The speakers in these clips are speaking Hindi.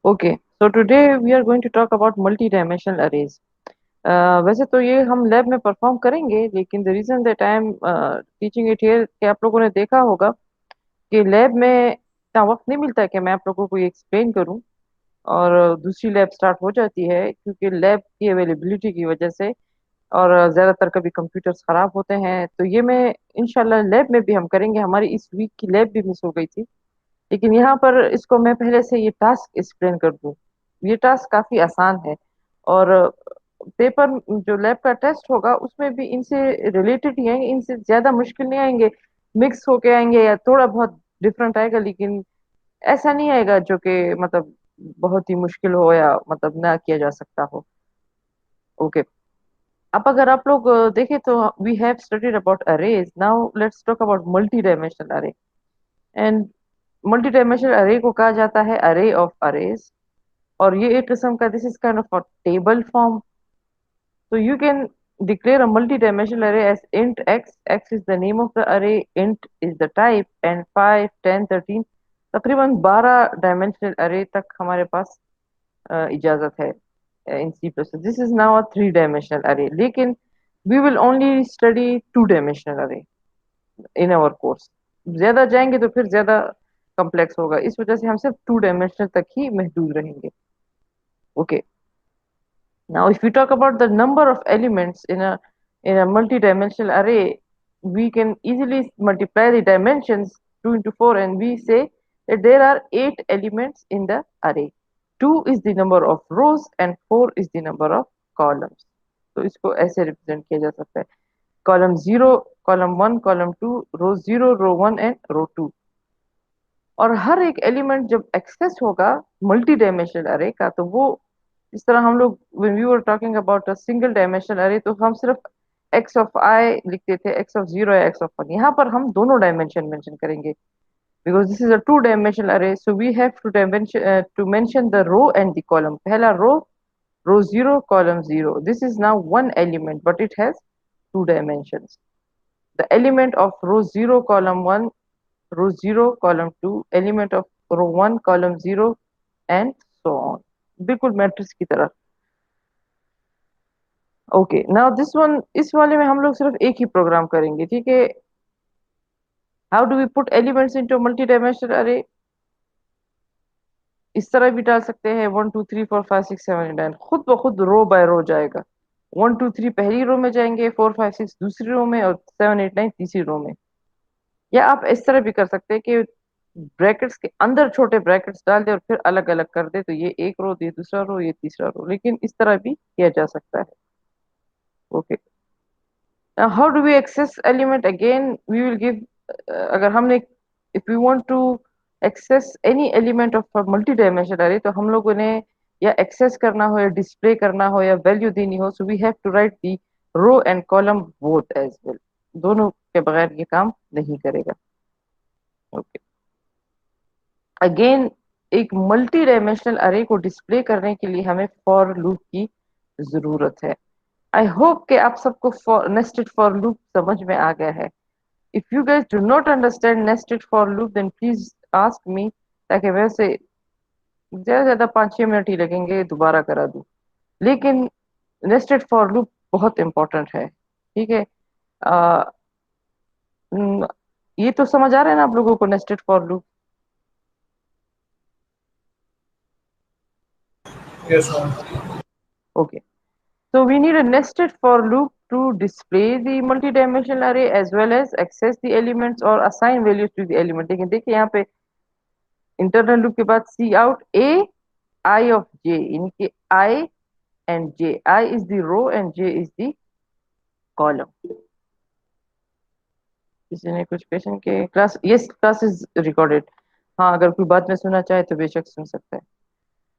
Okay, so today we are going to talk about multi dimensional arrays. वैसे तो ये हम लैब में परफॉर्म करेंगे, लेकिन the reason that I am teaching it here कि आप लोगों ने देखा होगा कि लैब में इतना वक्त नहीं मिलता है कि मैं आप लोगों को ये एक्सप्लेन करूं, और दूसरी लैब स्टार्ट हो जाती है क्योंकि लैब की अवेलेबिलिटी की वजह से। और ज़्यादातर कभी कंप्यूटर्स ख़राब होते हैं, तो ये मैं इंशाल्लाह लैब में भी हम करेंगे। हमारी इस वीक की लैब भी मिस हो गई थी, लेकिन यहाँ पर इसको मैं पहले से ये टास्क एक्सप्लेन कर दूं। ये टास्क काफी आसान है, और पेपर जो लैब का टेस्ट होगा उसमें भी इनसे रिलेटेड ही है, इनसे ज्यादा मुश्किल नहीं आएंगे। मिक्स होके आएंगे या थोड़ा बहुत डिफरेंट आएगा, लेकिन ऐसा नहीं आएगा जो कि मतलब बहुत ही मुश्किल हो या मतलब ना किया जा सकता हो। ओके, अब अगर आप लोग देखें तो we have studied about arrays, now let's talk about multi dimensional array. And multi dimensional array को कहा जाता है अरे ऑफ अरेज, और ये एक किस्म का this is kind of a table form. So you can declare a multi-dimensional array as int x. X is the name of the array, int is the type, and 5, 10, 13 तकरीबन 12 डायमेंशनल अरे तक हमारे पास इजाजत है in C plus. This is now a 3 dimensional array, लेकिन we will only study 2 dimensional array in our course. ज्यादा जाएंगे तो फिर ज्यादा कॉम्प्लेक्स होगा, इस वजह से हम सिर्फ 2 डायमेंशनल तक ही महदूद रहेंगे। Okay, now, if we talk about the number of elements in a multi-dimensional array, we can easily multiply the dimensions 2 into 4, and we say that there are 8 elements in the array. 2 is the number of rows and 4 is the number of columns. तो इसको ऐसे रिप्रेजेंट किया जा सकता है: column 0, column 1, column 2, row 0, row 1 and row 2। और हर एक एलिमेंट जब एक्सेस होगा मल्टी डायमेंशनल अरे का, तो वो इस तरह हम लोग when we were talking about a single dimensional array तो हम सिर्फ x of I लिखते थे, x of 0 या x of 1। यहाँ पर हम दोनों डायमेंशन मेंशन करेंगे because this is a 2 dimensional array, so we have to mention the row and the column। पहला row 0, column 0, this is now one element but it has 2 dimensions। the element of row 0 column 1, row 0 column 2, element of row 1 column 0, and so on, बिल्कुल मैट्रिक्स की तरह। ओके, नाउ दिस वन, इस वाले में हम लोग सिर्फ एक ही प्रोग्राम करेंगे, ठीक है। How do we put elements into multi dimensional array? इस तरह भी डाल सकते हैं 1 2 3 4 5 6 7 8 9, खुद ब खुद रो बाय रो जाएगा। 1 2 3 पहली रो में जाएंगे, 4 5 6 दूसरी रो में, और 7 8 9 तीसरी रो में। या आप इस तरह भी कर सकते हैं कि ब्रैकेट्स के अंदर छोटे ब्रैकेट्स डाल दे और फिर अलग अलग कर दे, तो ये एक रो, ये दूसरा रो, ये तीसरा रो, लेकिन इस तरह भी किया जा सकता है। Okay, now how do we access element? Again we will give अगर हमने if we want to access any element of a multi-dimensional array, तो हम लोगों ने या एक्सेस करना हो या डिस्प्ले करना हो या वैल्यू देनी हो, so we have to write the row and column both as well। दोनों के बगैर ये काम नहीं करेगा। ओके, अगेन एक मल्टी डायमेंशनल अरे को डिस्प्ले करने के लिए हमें फॉर लूप की जरूरत है। आई होप कि आप सबको नेस्टेड फॉर लूप समझ में आ गया है। If you guys do not understand nested for loop, then please ask me, ताकि मैं उसे ज्यादा से ज्यादा 5-6 मिनट ही लगेंगे दोबारा करा दूं। लेकिन नेस्टेड फॉर लूप बहुत इंपॉर्टेंट है, ठीक है। आ, ये तो समझ आ रहा है ना आप लोगों को, nested for loop? Yes, ma'am. Okay, so we need a nested for loop to display the multi-dimensional array as well as access the elements or assign values to the element। लेकिन देखिए यहाँ पे इंटरनल लूप के बाद सी out A I of J, यानी कि I and J, I is the row and J is the column. किसी ने कुछ क्वेश्चन के class? Yes, class is recorded. हाँ, अगर कोई बात में सुनना चाहे तो बेशक सुन सकता है।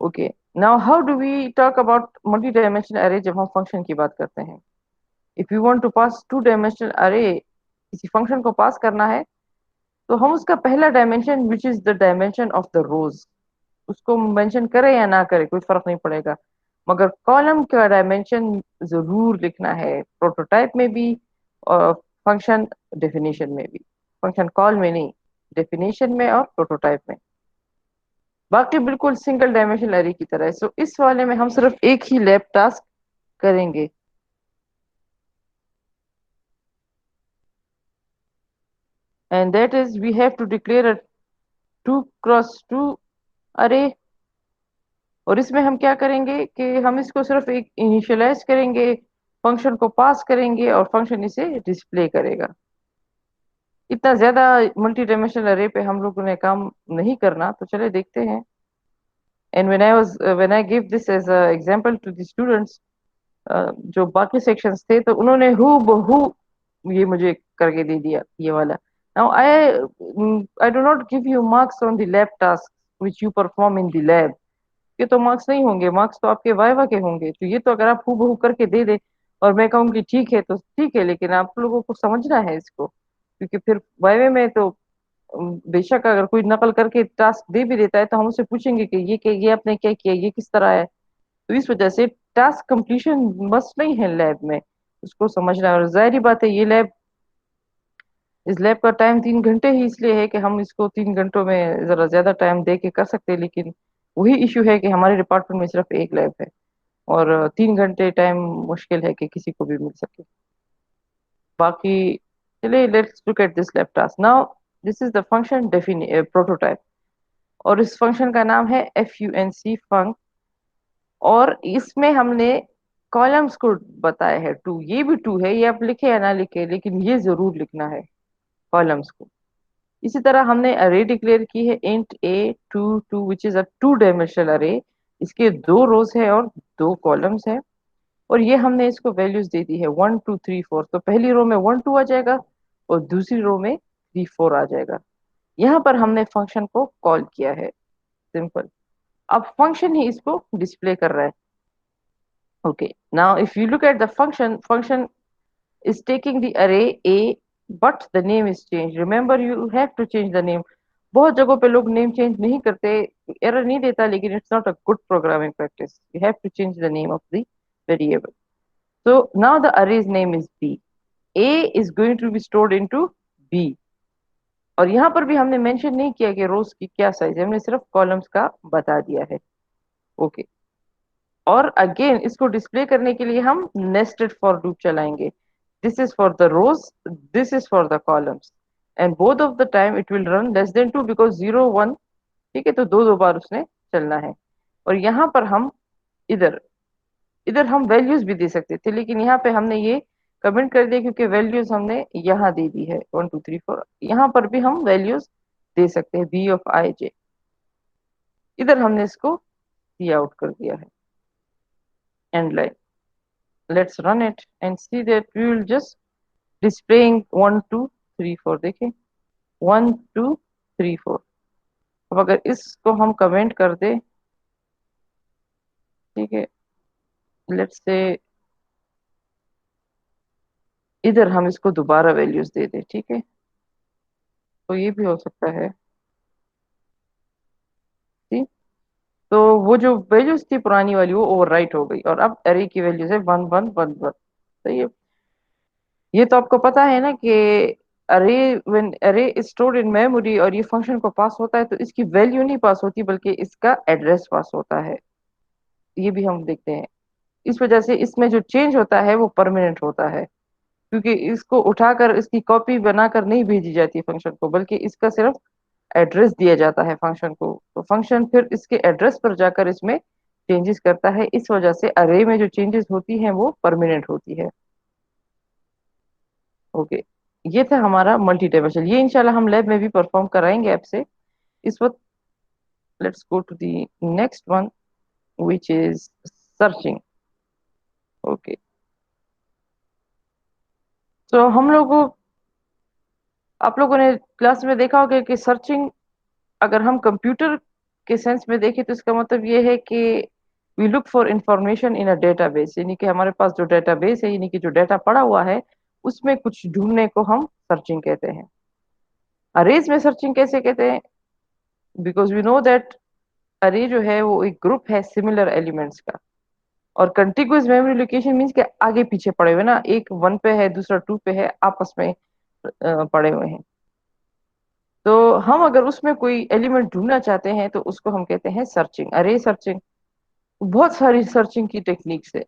Okay, now how do we talk about multi dimensional array जब हम फंक्शन की बात करते हैं? If you want to pass 2 dimensional array, किसी फंक्शन को पास करना है, तो हम उसका पहला dimension which is the dimension of the rows, उसको मेंशन करे या ना करे कोई फर्क नहीं पड़ेगा, मगर कॉलम का डायमेंशन जरूर लिखना है, प्रोटोटाइप में भी और फंक्शन डेफिनेशन में भी। फंक्शन कॉल में नहीं, डेफिनेशन में और प्रोटोटाइप में। बाकी बिल्कुल सिंगल डायमेंशनल एरे की तरह है। सो इस वाले में हम सिर्फ एक ही लैब टास्क करेंगे, and that is we have to declare a 2x2 array. और इसमें हम क्या करेंगे कि हम इसको सिर्फ एक इनिशियलाइज करेंगे, फंक्शन को पास करेंगे और फंक्शन इसे डिस्प्ले करेगा। इतना ज्यादा मल्टी डायमेंशनल अरे पे हम लोगों ने काम नहीं करना, तो चले देखते हैं। And when I give this as an example to the students, जो बाकी सेक्शंस थे, तो उन्होंने हु बहू ये मुझे करके दे दिया ये वाला। Now I do not give you marks on the lab task which you perform in the lab. ये तो मार्क्स नहीं होंगे, मार्क्स तो आपके वाइवा के होंगे। तो ये तो अगर आप हु बहू करके दे दे और मैं कहूँगी ठीक है तो ठीक है, लेकिन आप लोगों को समझना है इसको, क्योंकि फिर वाइवे में तो बेशक अगर कोई नकल करके टास्क दे भी देता है तो हम उससे पूछेंगे कि ये आपने क्या किया, ये किस तरह है। तो इस वजह से टास्क कंप्लीशन मस्ट नहीं है लैब में, उसको समझना है। और जाहिर बात है ये लैब, इस लैब का टाइम 3 घंटे ही इसलिए है कि हम इसको 3 घंटों में जरा ज्यादा टाइम दे के कर सकते हैं, लेकिन वही इशू है कि हमारे डिपार्टमेंट में सिर्फ एक लैब है और 3 घंटे टाइम मुश्किल है कि किसी को भी मिल सके। बाकी चलिए let's look at this lab task now. This is the function define prototype, और इस फंक्शन का नाम है func फंक। और इसमें हमने कॉलम्स को बताया है 2, ये भी 2 है, ये आप लिखे या ना लिखे लेकिन ये जरूर लिखना है कॉलम्स को। इसी तरह हमने अरे डिक्लेयर की है int a 2 2 which is a 2 dimensional अरे। इसके 2 रोज है और 2 कॉलम्स है, और ये हमने इसको वैल्यूज दे दी है 1 2 3 4। तो पहली रो में 1 2 आ जाएगा और दूसरी रो में 3 4 आ जाएगा। यहाँ पर हमने फंक्शन को कॉल किया है, सिंपल। अब फंक्शन ही इसको डिस्प्ले कर रहा है। Okay, now if you look at the function is taking the array A, but the name is changed. Remember, you have to change the name. बहुत जगहों पे लोग नेम चेंज नहीं करते, एरर नहीं देता, लेकिन it's not a good programming practice. You have to change the name of the variable. So now the array's name is B. A is going to be stored into B। और यहाँ पर भी हमने मेंशन नहीं किया कि रोज की क्या साइज है, हमने सिर्फ कॉलम्स का बता दिया है। ओके, और अगेन इसको डिस्प्ले करने के लिए हम नेस्टेड फॉर लूप चलाएंगे। This is for the rows, this is for the columns, and both of the time it will run less than 2 because 0 1। ठीक है, तो दो दो बार उसने चलना है। और यहाँ पर हम इधर इधर हम वैल्यूज भी दे सकते थे, लेकिन यहाँ पे हमने ये कमेंट कर दिया क्योंकि वैल्यूज हमने यहाँ दे दी है 1 2 3 4। यहाँ पर भी हम वैल्यूज दे सकते हैं बी ऑफ आई जे। इधर हमने इसको सी आउट कर दिया है, and line. Let's run it and see that we will just displaying 1 2 3 4। देखें 1 2 3 4। अब अगर इसको हम कमेंट कर दे, ठीक है, लेट्स से इधर हम इसको दोबारा वैल्यूज दे दे, ठीक है, तो ये भी हो सकता है। ठीक, तो वो जो वैल्यूज थी पुरानी वाली वो ओवरराइट हो गई, और अब अरे की वैल्यूज है 1 1 1 1। सही है। ये तो आपको पता है ना कि अरे व्हेन अरे इज स्टोर्ड इन मेमोरी और ये फंक्शन को पास होता है, तो इसकी वैल्यू नहीं पास होती बल्कि इसका एड्रेस पास होता है। ये भी हम देखते हैं। इस वजह से इसमें जो चेंज होता है वो परमानेंट होता है, क्योंकि इसको उठाकर इसकी कॉपी बनाकर नहीं भेजी जाती फंक्शन को, बल्कि इसका सिर्फ एड्रेस दिया जाता है फंक्शन को। तो फंक्शन फिर इसके एड्रेस पर जाकर इसमें चेंजेस करता है। इस वजह से अरे में जो चेंजेस होती हैं वो परमानेंट होती है। ओके, ये था हमारा मल्टी डायमेंशनल। ये इंशाल्लाह हम लैब में भी परफॉर्म कराएंगे आपसे। इस वक्त let's go to the next one which is searching. Okay, तो हम लोगों आप लोगों ने क्लास में देखा होगा कि सर्चिंग, अगर हम कंप्यूटर के सेंस में देखें तो इसका मतलब ये है कि we look for information in a database, यानी कि हमारे पास जो डेटाबेस है, यानी कि जो डाटा पड़ा हुआ है, उसमें कुछ ढूंढने को हम सर्चिंग कहते हैं। अरेज में सर्चिंग कैसे कहते हैं? बिकॉज वी नो दैट अरे जो है वो एक ग्रुप है सिमिलर एलिमेंट्स का। और कंटिगुअस मेमोरी लोकेशन मीन्स के आगे पीछे पड़े हुए ना, एक 1 पे है दूसरा 2 पे है, आपस में पड़े हुए हैं। तो हम अगर उसमें कोई एलिमेंट ढूंढना चाहते हैं तो उसको हम कहते हैं सर्चिंग, अरे सर्चिंग। बहुत सारी सर्चिंग की टेक्निक्स है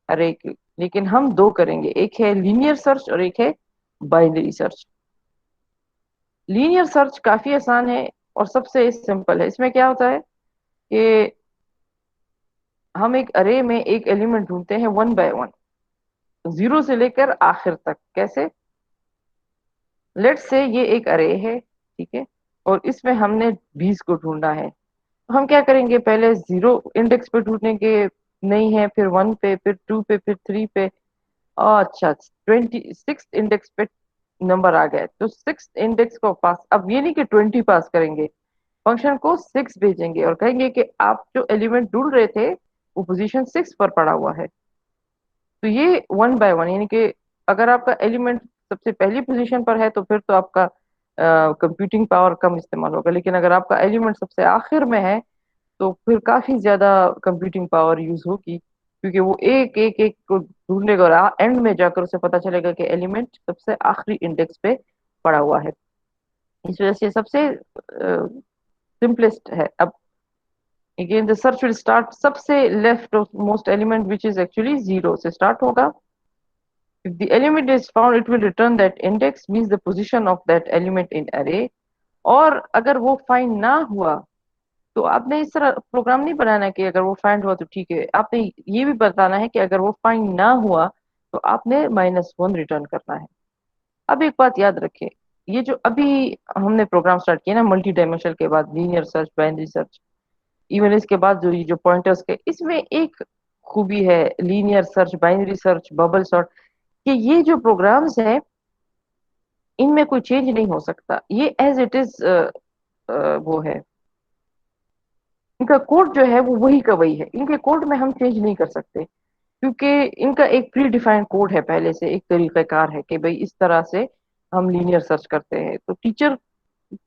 अरे की, लेकिन हम दो करेंगे, एक है लीनियर सर्च और एक है बाइनरी सर्च। लीनियर सर्च काफी आसान है और सबसे सिंपल है। इसमें क्या होता है कि हम एक अरे में एक एलिमेंट ढूंढते हैं वन बाय वन, जीरो से लेकर आखिर तक। कैसे? लेट से ये एक अरे है, ठीक है, और इसमें हमने 20 को ढूंढना है। तो हम क्या करेंगे, पहले जीरो इंडेक्स पे ढूंढने के, नहीं है, फिर वन पे, फिर टू पे, फिर थ्री पे। अच्छा, 26 इंडेक्स पे नंबर आ गए तो सिक्स इंडेक्स को पास, अब ये नहीं कि 20 पास करेंगे, फंक्शन को सिक्स भेजेंगे और कहेंगे कि आप जो एलिमेंट ढूंढ रहे थे वो पोजीशन सिक्स पर पड़ा हुआ है। तो ये वन बाय वन, यानी कि अगर आपका एलिमेंट सबसे पहली पोजीशन पर है तो फिर तो आपका कंप्यूटिंग पावर कम इस्तेमाल होगा, लेकिन अगर आपका एलिमेंट सबसे आखिर में है तो फिर काफी ज्यादा कंप्यूटिंग पावर यूज होगी, क्योंकि वो एक एक एक को ढूंढेगा और एंड में जाकर उसे पता चलेगा कि एलिमेंट सबसे आखिरी इंडेक्स पे पड़ा हुआ है। इस वजह से सबसे सिंपलेस्ट है। अब again the search will start सबसे left most element which is actually zero से स्टार्ट होगा। If the element is found, it will return that index, means the position of that element in array. और अगर वो फाइंड ना हुआ तो आपने इस तरह प्रोग्राम नहीं बनाना कि अगर वो फाइंड हुआ तो ठीक है, आपने ये भी बताना है कि अगर वो फाइंड ना हुआ तो आपने -1 रिटर्न करना है। अब एक बात याद रखें, ये जो अभी हमने प्रोग्राम स्टार्ट किया ना मल्टी डायमेंशनल के बाद linear search, binary search, even इसके बाद जो ये जो पॉइंटर्स के, इसमें एक खूबी है linear search, binary search, bubble sort, कि ये जो प्रोग्राम्स हैं इनमें कोई चेंज नहीं हो सकता, ये एज इट इज वो है। इनका कोड जो है वो वही का वही है, इनके कोड में हम चेंज नहीं कर सकते, क्योंकि इनका एक प्री डिफाइंड कोड है, पहले से एक तरीकाकार है कि भाई इस तरह से हम लीनियर सर्च करते हैं। तो टीचर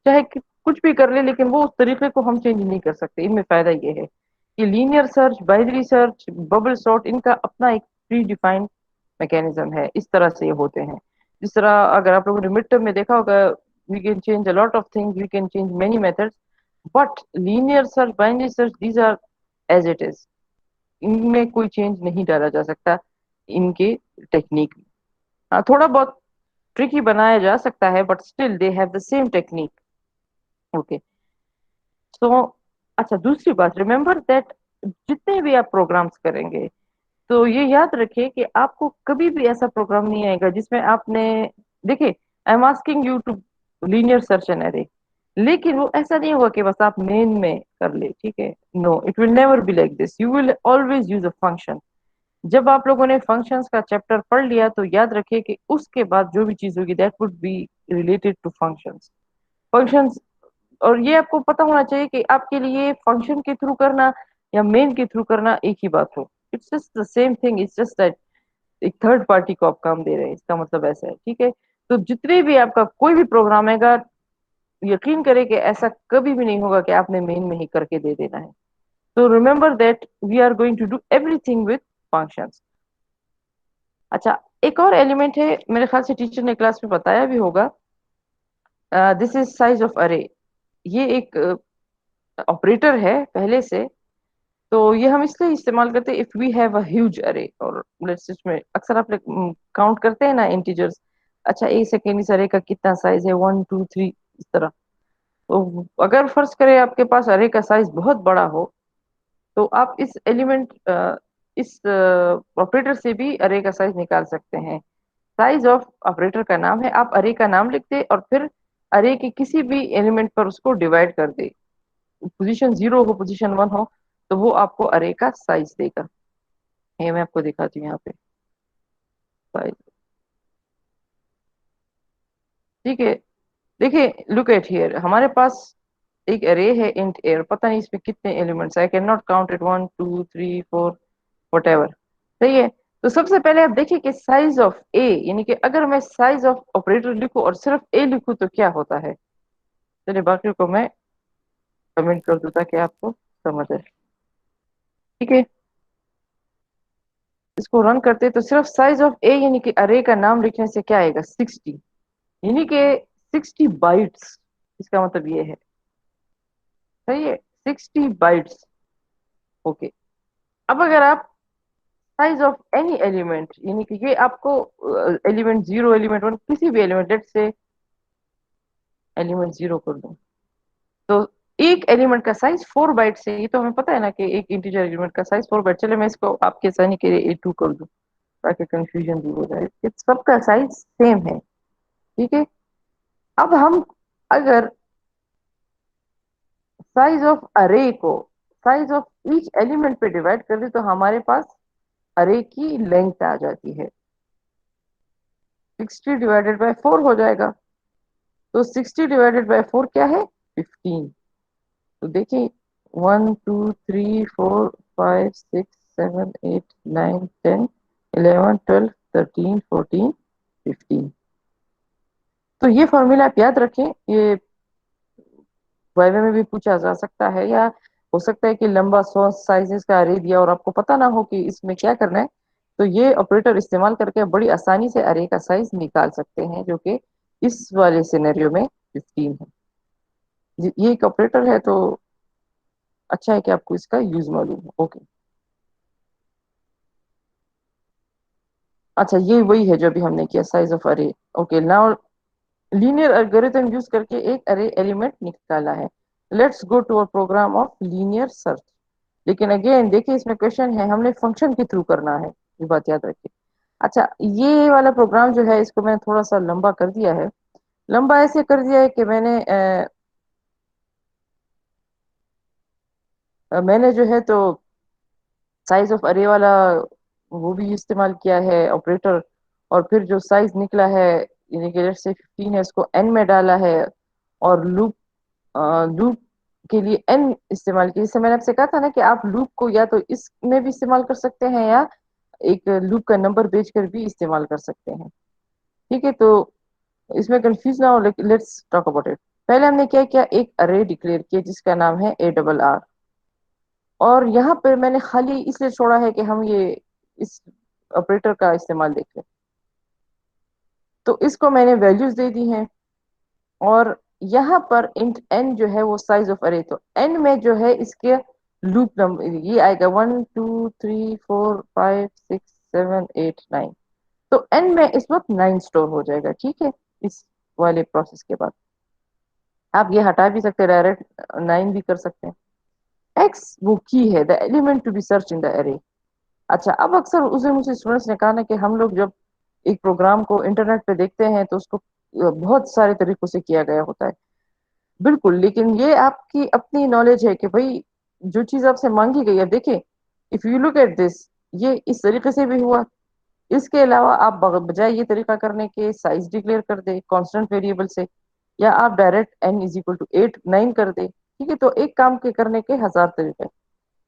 चाहे कुछ भी कर ले लेकिन वो उस तरीके को हम चेंज नहीं कर सकते। इनमें फायदा ये है कि linear search, binary search, bubble sort, इनका अपना एक प्री डिफाइंड मैकेनिज्म है, इस तरह से ये होते हैं। जिस तरह अगर आप लोगों ने मिड टर्म में देखा होगा, we can change a lot of things, we can change many methods, but linear search, binary search, these are as it is, इनमें कोई चेंज नहीं डाला जा सकता इनके टेक्निक में। हाँ, थोड़ा बहुत ट्रिकी बनाया जा सकता है but still they have the same technique. Okay, so अच्छा, दूसरी बात, रिमेम्बर दैट जितने भी आप प्रोग्राम्स करेंगे तो ये याद रखिए कि आपको कभी भी ऐसा प्रोग्राम नहीं आएगा जिसमें आपने, देखिए, I am asking you to linear search an array, लेकिन वो ऐसा नहीं होगा कि बस आप मेन में कर ले, ठीक है। No, it will never be like this, you will always use a function. जब आप लोगों ने फंक्शंस का चैप्टर पढ़ लिया तो याद रखिए कि उसके बाद जो भी चीज होगी that would be related to functions. Functions, और ये आपको पता होना चाहिए कि आपके लिए फंक्शन के थ्रू करना या मेन के थ्रू करना एक ही बात हो, it's just the same thing, it's just that एक थर्ड पार्टी को आप काम दे रहे हैं, इसका मतलब ऐसा है, ठीक है। तो जितने भी आपका कोई भी प्रोग्राम आएगा, यकीन करें कि ऐसा कभी भी नहीं होगा कि आपने मेन में ही करके दे देना है। तो remember that we are going to do everything with functions. अच्छा, एक और एलिमेंट है, मेरे ख्याल से टीचर ने क्लास में बताया भी होगा, दिस इज साइज ऑफ अरे। ये एक ऑपरेटर है पहले से, तो ये हम इसलिए इस्तेमाल करते हैं if we have a huge array, और लेट्स इसमें अक्सर आप काउंट करते हैं ना इंटीजर्स। अच्छा, एक सेकेंड, इस अरे का कितना साइज है, वन टू थ्री, इस तरह। तो अगर फर्ज करें आपके पास अरे का साइज बहुत बड़ा हो तो आप इस एलिमेंट, इस ऑपरेटर से भी अरे का साइज निकाल सकते हैं। साइज ऑफ ऑपरेटर का नाम है, आप अरे का नाम लिख दे और फिर अरे के किसी भी एलिमेंट पर उसको डिवाइड कर दे, पोजीशन जीरो हो, पोजीशन वन हो, तो वो आपको अरे का साइज देगा। ये मैं आपको दिखाती हूँ यहाँ पे साइज, ठीक है। देखिए, लुक एट हियर, हमारे पास एक अरे है इंट एयर, पता नहीं इसमें कितने elements, I can not count it, one two three four, what ever, सही है। तो सबसे पहले आप देखिए कि साइज ऑफ ए, यानी कि अगर मैं साइज ऑफ ऑपरेटर लिखूं और सिर्फ ए लिखूं तो क्या होता है। चलिए बाकी को मैं कमेंट कर दूं ताकि आपको समझ आए, ठीक है। इसको रन करते तो सिर्फ साइज ऑफ ए यानी कि अरे का नाम लिखने से क्या आएगा, 60, यानी कि 60 बाइट्स। इसका मतलब ये है। सही है, 60 बाइट्स। ओके। अब अगर आप साइज ऑफ एनी एलिमेंट, यानी कि ये आपको एलिमेंट जीरो, एलिमेंट वन, किसी भी एलिमेंट, लेट से एलिमेंट जीरो कर दूं, तो एक एलिमेंट का साइज 4 बाइट से, ये तो हमें पता है ना कि एक इंटीजर एलिमेंट का साइज 4 बाइट। चले मैं इसको आपके आसानी के लिए A2 कर दूं ताकि कंफ्यूजन दूर हो जाए, कि सबका साइज सेम है। ठीक है। अब हम अगर साइज ऑफ अरे को साइज ऑफ ईच एलिमेंट पे डिवाइड कर दे, तो हमारे पास अरे की लेंथ आ जाती है। 60 डिवाइडेड बाय 4 हो जाएगा। तो 60 डिवाइडेड बाय 4 क्या है? 15। तो देखिए, 1 2 3 4 5 6 7 8 9 10 11 12 13 14 15। तो ये फॉर्मूला आप याद रखें, ये वाइवा में भी पूछा जा सकता है, या हो सकता है कि लंबा सौ साइजेस का अरे दिया और आपको पता ना हो कि इसमें क्या करना है। तो ये ऑपरेटर इस्तेमाल करके बड़ी आसानी से अरे का साइज निकाल सकते हैं, जो कि इस वाले सिनेरियो में 15 है। ये एक ऑपरेटर है, तो अच्छा है कि आपको इसका यूज मालूम हो। ओके। अच्छा, ये वही है जो अभी हमने किया, size of array. Okay, now linear algorithm use करके एक अरे एलिमेंट निकाला है। Let's go to a program of linear search. लेकिन अगेन देखिए, इसमें क्वेश्चन है, हमने फंक्शन के थ्रू करना है, ये बात याद रखिए। अच्छा, ये वाला प्रोग्राम जो है, इसको मैंने थोड़ा सा लंबा कर दिया है। लंबा ऐसे कर दिया है कि मैंने जो है तो साइज ऑफ अरे वाला वो भी इस्तेमाल किया है ऑपरेटर। और फिर जो साइज निकला है, यानी कि लेट्स से 15 है, उसको एन में डाला है। और लूप लूप के लिए एन इस्तेमाल किया। जैसे मैंने आपसे कहा था ना कि आप लूप को या तो इसमें भी इस्तेमाल कर सकते हैं, या एक लूप का नंबर भेजकर भी इस्तेमाल कर सकते हैं। ठीक है, तो इसमें कंफ्यूज ना हो, लेट्स टॉक अबाउट इट। पहले हमने क्या किया, एक अरे डिक्लेयर किया जिसका नाम है ARR। और यहाँ पर मैंने खाली इसलिए छोड़ा है कि हम ये इस ऑपरेटर का इस्तेमाल देख लें। तो इसको मैंने वैल्यूज दे दी हैं। और यहाँ पर इंट एन जो है वो साइज ऑफ अरे, तो एन में जो है इसके लूप नंबर ये आएगा 1 2 3 4 5 6 7 8 9। तो एन में इस वक्त 9 स्टोर हो जाएगा। ठीक है। इस वाले प्रोसेस के बाद आप ये हटा भी सकते हैं, डायरेक्ट 9 भी कर सकते हैं। एक्स वो की है, the element to be search in the array. अच्छा, अब अक्सर उसे मुझे स्टूडेंट्स ने कहा ना कि हम लोग जब एक प्रोग्राम को इंटरनेट पे देखते हैं तो उसको बहुत सारे तरीकों से किया गया होता है। बिल्कुल, लेकिन ये आपकी अपनी नॉलेज है कि भाई जो चीज आपसे मांगी गई है, देखिए, if you look at this, ये इस तरीके से भी हुआ। इसके अलावा आप बजाय ये तरीका करने के साइज डिक्लेयर कर दे कांस्टेंट वेरिएबल से, या आप direct n is equal to 8 9 कर दे। ठीक है, तो एक काम के करने के हजार तरीके।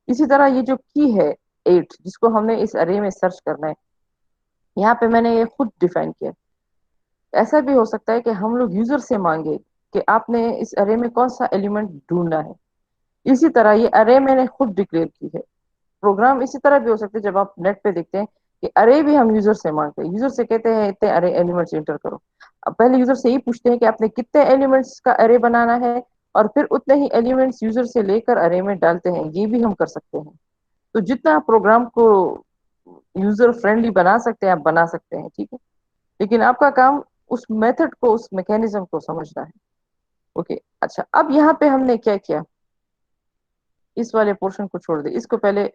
इसी तरह ये जो की है 8, जिसको हमने इस अरे में सर्च करना है, यहाँ पे मैंने ये खुद डिफाइन किया। ऐसा भी हो सकता है कि हम लोग यूजर से मांगे कि आपने इस अरे में कौन सा एलिमेंट ढूंढना है। इसी तरह ये अरे मैंने खुद डिक्लेयर की है। प्रोग्राम इसी तरह भी हो सकते हैं, जब आप नेट पे देखते हैं कि अरे भी हम यूजर से मांगते हैं, यूजर से कहते हैं इतने अरे एलिमेंट्स एंटर करो। अब पहले यूजर से ही पूछते हैं कि आपने कितने एलिमेंट्स का अरे बनाना है, और फिर उतने ही एलिमेंट्स यूजर से लेकर अरे में डालते हैं। ये भी हम कर सकते हैं। तो जितना आप प्रोग्राम को यूजर फ्रेंडली बना सकते हैं, आप बना सकते हैं। ठीक है, लेकिन आपका काम उस मेथड को, उस मैकेनिज्म को समझना है। ओके। अच्छा, अब यहाँ पे हमने क्या किया, इस वाले पोर्शन को छोड़ दे, इसको पहले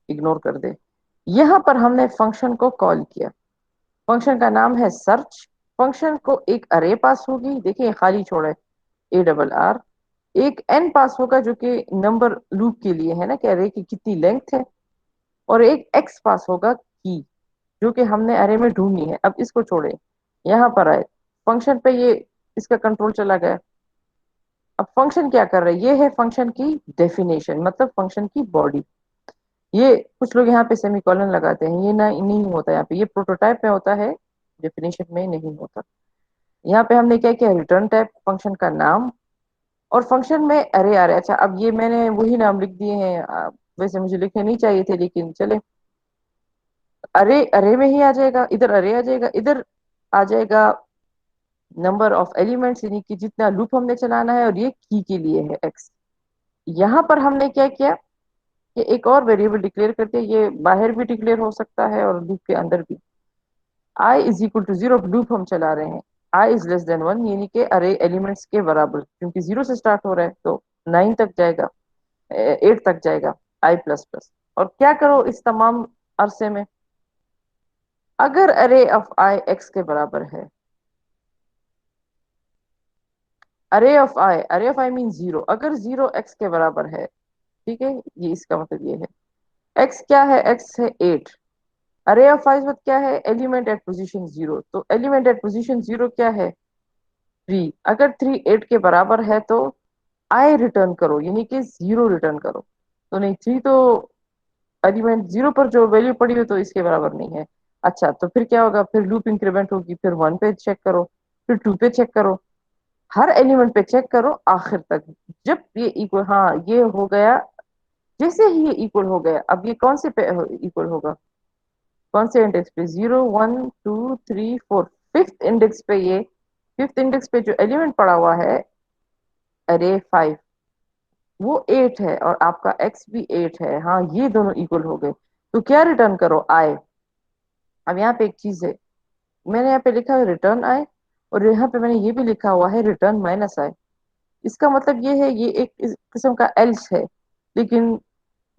इग्नोर कर दे। यहाँ पर हमने फंक्शन को कॉल किया। फंक्शन का नाम है सर्च। फंक्शन को एक अरे पास होगी, देखिए खाली छोड़ा है, ARR। एक एन पास होगा जो कि नंबर लूप के लिए है ना, कि अरे की कितनी लेंथ है। और एक एक्स पास होगा की, जो कि हमने अरे में ढूंढनी है। अब इसको छोड़े, यहाँ पर आए फंक्शन पे, ये इसका कंट्रोल चला गया। अब फंक्शन क्या कर रहा है, ये है फंक्शन की डेफिनेशन, मतलब फंक्शन की बॉडी। ये कुछ लोग यहाँ पे सेमीकोलन लगाते हैं, ये ना नहीं होता यहाँ पे, ये प्रोटोटाइप में होता है, डेफिनेशन में नहीं होता। यहाँ पे हमने क्या किया, रिटर्न टाइप फंक्शन का नाम, और फंक्शन में अरे आ रहा है। अच्छा, अब ये मैंने वही नाम लिख दिए हैं, वैसे मुझे लिखने नहीं चाहिए थे, लेकिन चले। अरे अरे में ही आ जाएगा, इधर अरे आ जाएगा, इधर आ जाएगा नंबर ऑफ एलिमेंट्स, यानी कि जितना लूप हमने चलाना है, और ये की के लिए है x। यहाँ पर हमने क्या किया कि एक और वेरिएबल डिक्लेयर करके, ये बाहर भी डिक्लेयर हो सकता है और लूप के अंदर भी। I is equal to zero, loop हम चला रहे हैं। I is less than one, यानी कि अरे एलिमेंट्स के बराबर, क्योंकि जीरो से स्टार्ट हो रहा है तो 9 तक जाएगा, 8 तक जाएगा, आई प्लस प्लस। और क्या करो इस तमाम अरसे में, अगर अरे ऑफ आई एक्स के बराबर है, अरे ऑफ आई मीन जीरो, अगर जीरो एक्स के बराबर है, ठीक है, ये इसका मतलब ये है। एक्स क्या है, एक्स है 8। अरे ऑफ आई क्या है, एलिमेंट एट पोजीशन जीरो, तो एलिमेंट एट पोजीशन जीरो क्या है, 3। अगर 3 8 के बराबर है तो आई रिटर्न करो, यानी कि जीरो रिटर्न करो। तो नहीं, 3 तो एलिमेंट जीरो पर जो वैल्यू पड़ी हो तो इसके बराबर नहीं है। अच्छा, तो फिर क्या होगा, फिर लूप इंक्रीमेंट होगी, फिर 1 पे चेक करो, फिर 2 पे चेक करो, हर एलिमेंट पे चेक करो आखिर तक। जब ये इक्वल, हाँ ये हो गया, जैसे ही ये इक्वल हो गया, अब ये कौन से पे इक्वल होगा, कौन से इंडेक्स पे, 0 1 2 3 4, फिफ्थ इंडेक्स पे ये, फिफ्थ इंडेक्स पे जो एलिमेंट पड़ा हुआ है, अरे 5, वो 8 है और आपका एक्स भी 8 है, हाँ ये दोनों इक्वल हो गए। तो क्या रिटर्न करो, आई। अब यहाँ पे एक चीज है, मैंने यहाँ पे लिखा है रिटर्न आई, और यहाँ पे मैंने ये भी लिखा हुआ है रिटर्न माइनस आई। इसका मतलब ये है, ये एक किस्म का एल्स है, लेकिन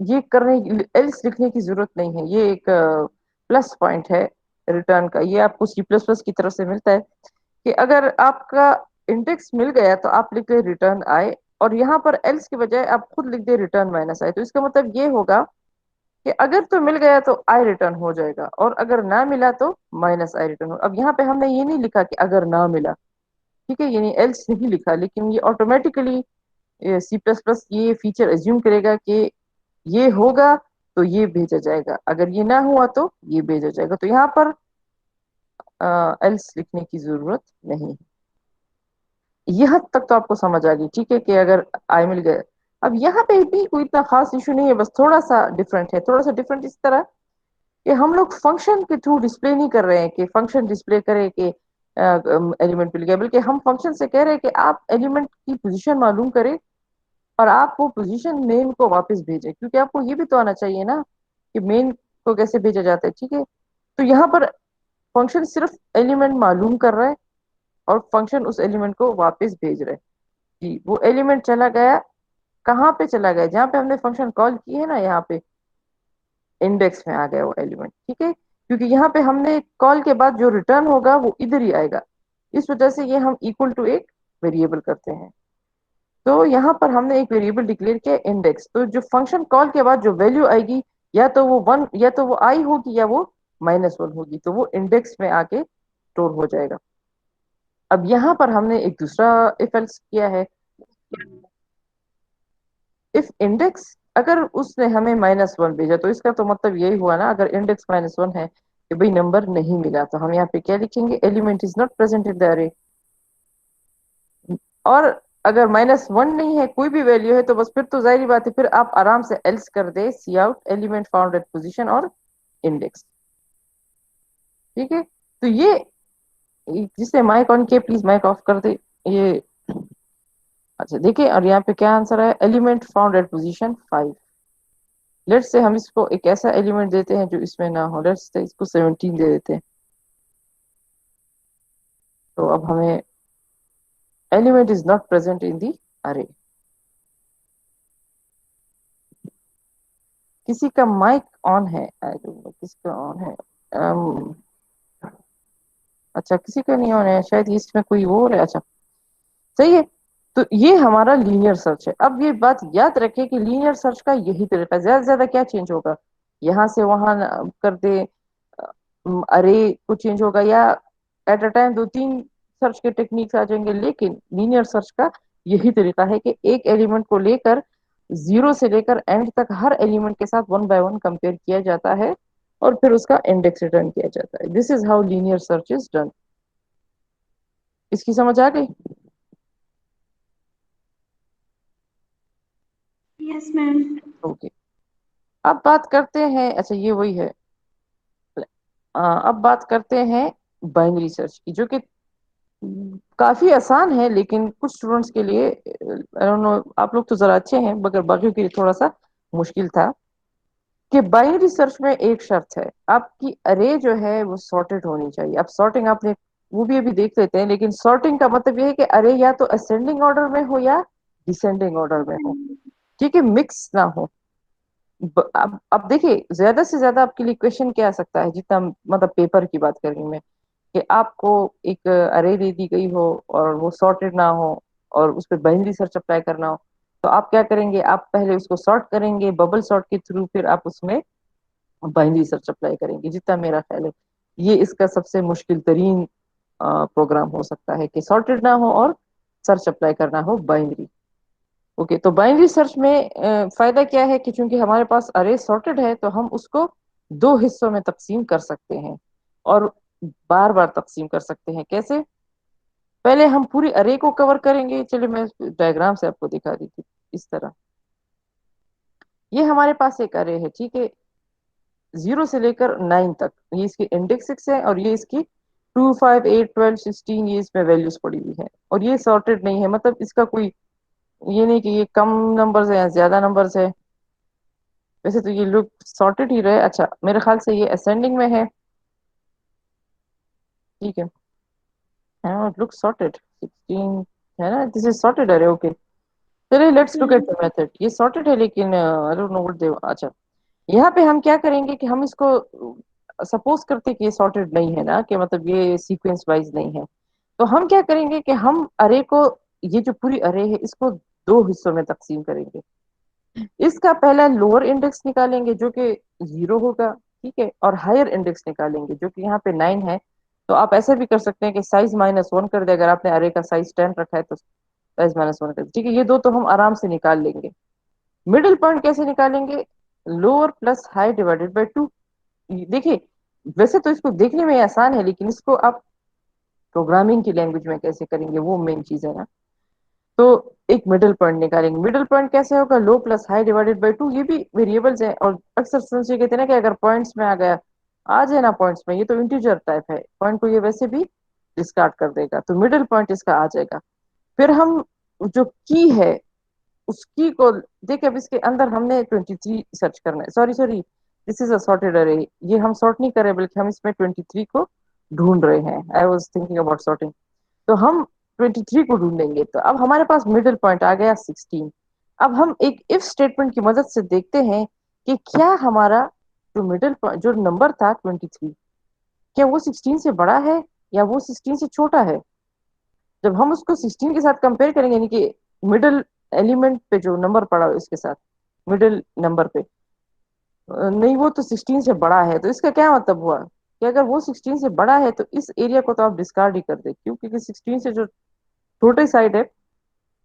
ये करने, एल्स लिखने की जरूरत नहीं है, ये एक प्लस पॉइंट है रिटर्न का। ये आपको सी प्लस प्लस की तरफ से मिलता है कि अगर आपका इंडेक्स मिल गया तो आप लिख दे रिटर्न आए, और यहाँ पर एल्स की बजाय आप खुद लिख दे रिटर्न माइनस आए। तो इसका मतलब ये होगा कि अगर तो मिल गया तो आई रिटर्न हो जाएगा, और अगर ना मिला तो माइनस आई रिटर्न हो। अब यहाँ पे हमने ये नहीं लिखा कि अगर ना मिला, ठीक है, यानी एल्स नहीं लिखा, लेकिन ये ऑटोमेटिकली सी प्लस प्लस ये फीचर एज्यूम करेगा कि ये होगा तो ये भेजा जाएगा, अगर ये ना हुआ तो ये भेजा जाएगा। तो यहाँ पर एल्स लिखने की जरूरत नहीं। ये हद तक तो आपको समझ आ गई, ठीक है, कि अगर आई मिल गए। अब यहाँ पे भी कोई इतना खास इशू नहीं है, बस थोड़ा सा डिफरेंट है, थोड़ा सा डिफरेंट इस तरह कि हम लोग फंक्शन के थ्रू डिस्प्ले नहीं कर रहे हैं कि फंक्शन डिस्प्ले करे कि एलिमेंट मिल गया, बल्कि हम फंक्शन से कह रहे हैं कि आप एलिमेंट की पोजीशन मालूम करें और आप वो पोजीशन मेन को वापस भेजें, क्योंकि आपको ये भी तो आना चाहिए ना कि मेन को कैसे भेजा जाता है, ठीक है। तो यहाँ पर फंक्शन सिर्फ एलिमेंट मालूम कर रहा है और फंक्शन उस एलिमेंट को वापस भेज रहा है। जी, वो एलिमेंट चला गया, कहाँ पे चला गया, जहाँ पे हमने फंक्शन कॉल की है ना, यहाँ पे इंडेक्स में आ गया वो एलिमेंट, ठीक है, क्योंकि यहाँ पे हमने कॉल के बाद जो रिटर्न होगा वो इधर ही आएगा। इस वजह से ये हम इक्वल टू एक वेरिएबल करते हैं। तो यहाँ पर हमने एक वेरिएबल डिक्लेयर किया इंडेक्स, तो जो फंक्शन कॉल के बाद जो वैल्यू आएगी, या तो वो वन, या तो वो आई होगी, या वो -1 होगी, तो वो इंडेक्स में आके स्टोर हो जाएगा। अब यहाँ पर हमने एक दूसरा इफ एल्स किया है। इफ इंडेक्स, अगर उसने हमें -1 भेजा तो इसका तो मतलब यही हुआ ना, अगर इंडेक्स -1 है कि भाई नंबर नहीं मिला, तो हम यहाँ पे क्या लिखेंगे, element is not present in the अरे। और अगर -1 नहीं है, कोई भी वैल्यू है, तो बस फिर तो जाहिर बात है, फिर आप आराम से एल्स कर दे, cout element found at position और इंडेक्स, ठीक है। तो ये, जिसने माइक ऑन किया प्लीज माइक ऑफ कर दे ये। अच्छा देखिए, और यहाँ पे क्या आंसर है, element found at position 5। Let's say हम इसको एक ऐसा एलिमेंट देते हैं जो इसमें ना हो, लेट्स से इसको 17 दे देते हैं। तो अब हमें element is not present in the array. किसी का माइक ऑन है, आई डोंट नो किसका ऑन है। um, अच्छा, किसी का नहीं ऑन है, शायद इसमें कोई और है। अच्छा, सही है। तो ये हमारा लीनियर सर्च है। अब ये बात याद रखें कि लीनियर सर्च का यही तरीका है, ज्यादा से ज्यादा क्या चेंज होगा, यहाँ से वहां कर दे, अरे को चेंज होगा, या एट अ टाइम 2 3 सर्च के टेक्निक्स आ जाएंगे, लेकिन लीनियर सर्च का यही तरीका है कि एक एलिमेंट को लेकर, जीरो से लेकर एंड तक हर एलिमेंट के साथ 1 बाय 1 कंपेयर किया जाता है, और फिर उसका इंडेक्स रिटर्न किया जाता है। This is how linear search is done. इसकी समझ आ गई? Yes ma'am. ओके। अब बात करते हैं, अच्छा ये वही है। अब बात करते हैं बाइनरी सर्च की, जो कि काफी आसान है, लेकिन कुछ स्टूडेंट्स के लिए आई डोंट नो, आप लोग तो जरा अच्छे हैं, मगर बाकियों के लिए थोड़ा सा मुश्किल था। कि बाइनरी सर्च में एक शर्त है, आपकी अरे जो है वो सॉर्टेड होनी चाहिए। अब सॉर्टिंग आपने वो भी अभी देख लेते हैं, लेकिन सॉर्टिंग का मतलब ये है कि अरे या तो असेंडिंग ऑर्डर में हो या डिसेंडिंग ऑर्डर में हो। ठीक है, मिक्स ना हो। अब देखिए, ज्यादा से ज्यादा आपके लिए क्वेश्चन क्या आ सकता है, जितना मतलब पेपर की बात कर रही हूँ मैं, कि आपको एक अरे दे दी गई हो और वो सॉर्टेड ना हो, और उस पर बाइनरी सर्च अप्लाई करना हो। तो आप क्या करेंगे, आप पहले उसको सॉर्ट करेंगे बबल सॉर्ट के थ्रू, फिर आप उसमें बाइनरी सर्च अप्लाई करेंगे। जितना मेरा ख्याल है, ये इसका सबसे मुश्किल तरीन प्रोग्राम हो सकता है, कि सॉर्टेड ना हो और सर्च अप्लाई करना हो बाइनरी। ओके, तो बाइनरी सर्च में फायदा क्या है कि चूंकि हमारे पास अरे सॉर्टेड है, तो हम उसको दो हिस्सों में तकसीम कर सकते हैं, और बार बार तकसीम कर सकते हैं। कैसे? पहले हम पूरी अरे को कवर करेंगे। चलिए मैं डायग्राम से आपको दिखा दी थी। इस तरह ये हमारे पास एक अरे है, ठीक है, 0 से लेकर 9 तक। ये इसकी इंडेक्स 6 है, और ये इसकी 2 5 8 12 16, ये इसमें वैल्यूज पड़ी हुई है। और ये सॉर्टेड नहीं है, मतलब इसका कोई ये नहीं कि ये कम नंबर्स है या ज्यादा नंबर्स है। वैसे तो ये लुक सॉर्टेड ही रहे। अच्छा, मेरे ख्याल से ये असेंडिंग में है। ठीक है, लुक सॉर्टेड 16 है ना, दिस इज सॉर्टेड अरे। ओके, चलिए let's look at the method. ये सॉर्टेड है, लेकिन आई डोंट नो व्हाट दे। अच्छा, यहाँ पे हम क्या करेंगे कि हम इसको सपोज करते हैं कि ये सॉर्टेड नहीं है ना, कि मतलब ये सीक्वेंस वाइज नहीं है। तो हम क्या करेंगे कि हम अरे को, ये जो पूरी अरे है, इसको दो हिस्सों में तकसीम करेंगे। इसका पहला लोअर इंडेक्स निकालेंगे जो कि 0 होगा, ठीक है, और हायर इंडेक्स निकालेंगे जो कि यहाँ पे 9 है। तो आप ऐसा भी कर सकते हैं कि साइज -1 कर दे। अगर आपने अरे का साइज 10 रखा है तो साइज -1 कर दे, ठीक है। ये दो तो हम आराम से निकाल लेंगे। मिडिल पॉइंट कैसे निकालेंगे? Lower plus high divided by 2। देखिए, वैसे तो इसको देखने में आसान है, लेकिन इसको आप प्रोग्रामिंग की लैंग्वेज में कैसे करेंगे, वो मेन चीज है ना। तो एक मिडिल पॉइंट निकालेंगे। मिडिल पॉइंट कैसे होगा? लो प्लस हाई डिवाइडेड बाई 2। ये भी वेरिएबल्स है, और अक्सर स्टूडेंट्स ये कहते हैं ना कि अगर पॉइंट्स में आ गया, आ जाए ना पॉइंट्स में, ये तो इंटीजर टाइप है, पॉइंट को ये वैसे भी डिस्कार्ड कर देगा। तो मिडिल पॉइंट इसका आ जाएगा। फिर हम जो की है उसकी को देखिए, अब इसके अंदर हमने 23 सर्च करना है। Sorry sorry, this is a sorted अरे। ये हम सॉर्ट नहीं कर रहे, बल्कि हम इसमें 23 को ढूंढ रहे हैं। I was thinking about sorting. तो हम 23 को ढूंढेंगे। तो अब हमारे पास मिडिल पॉइंट आ गया 16। अब हम एक इफ स्टेटमेंट की मदद से देखते हैं कि क्या हमारा जो मिडिल पॉइंट, जो नंबर था 23, क्या वो 16 से बड़ा है या वो 16 से छोटा है। जब हम उसको 16 के साथ कंपेयर करेंगे, यानी कि मिडिल एलिमेंट पे जो नंबर पड़ा है उसके साथ, मिडिल नंबर पे, नहीं वो तो 16 से बड़ा है, तो इसका क्या मतलब हुआ कि अगर वो 16 से बड़ा है तो इस एरिया को तो आप डिस्कार्ड ही कर दे, क्यों? क्योंकि 16 से जो छोटे साइड है,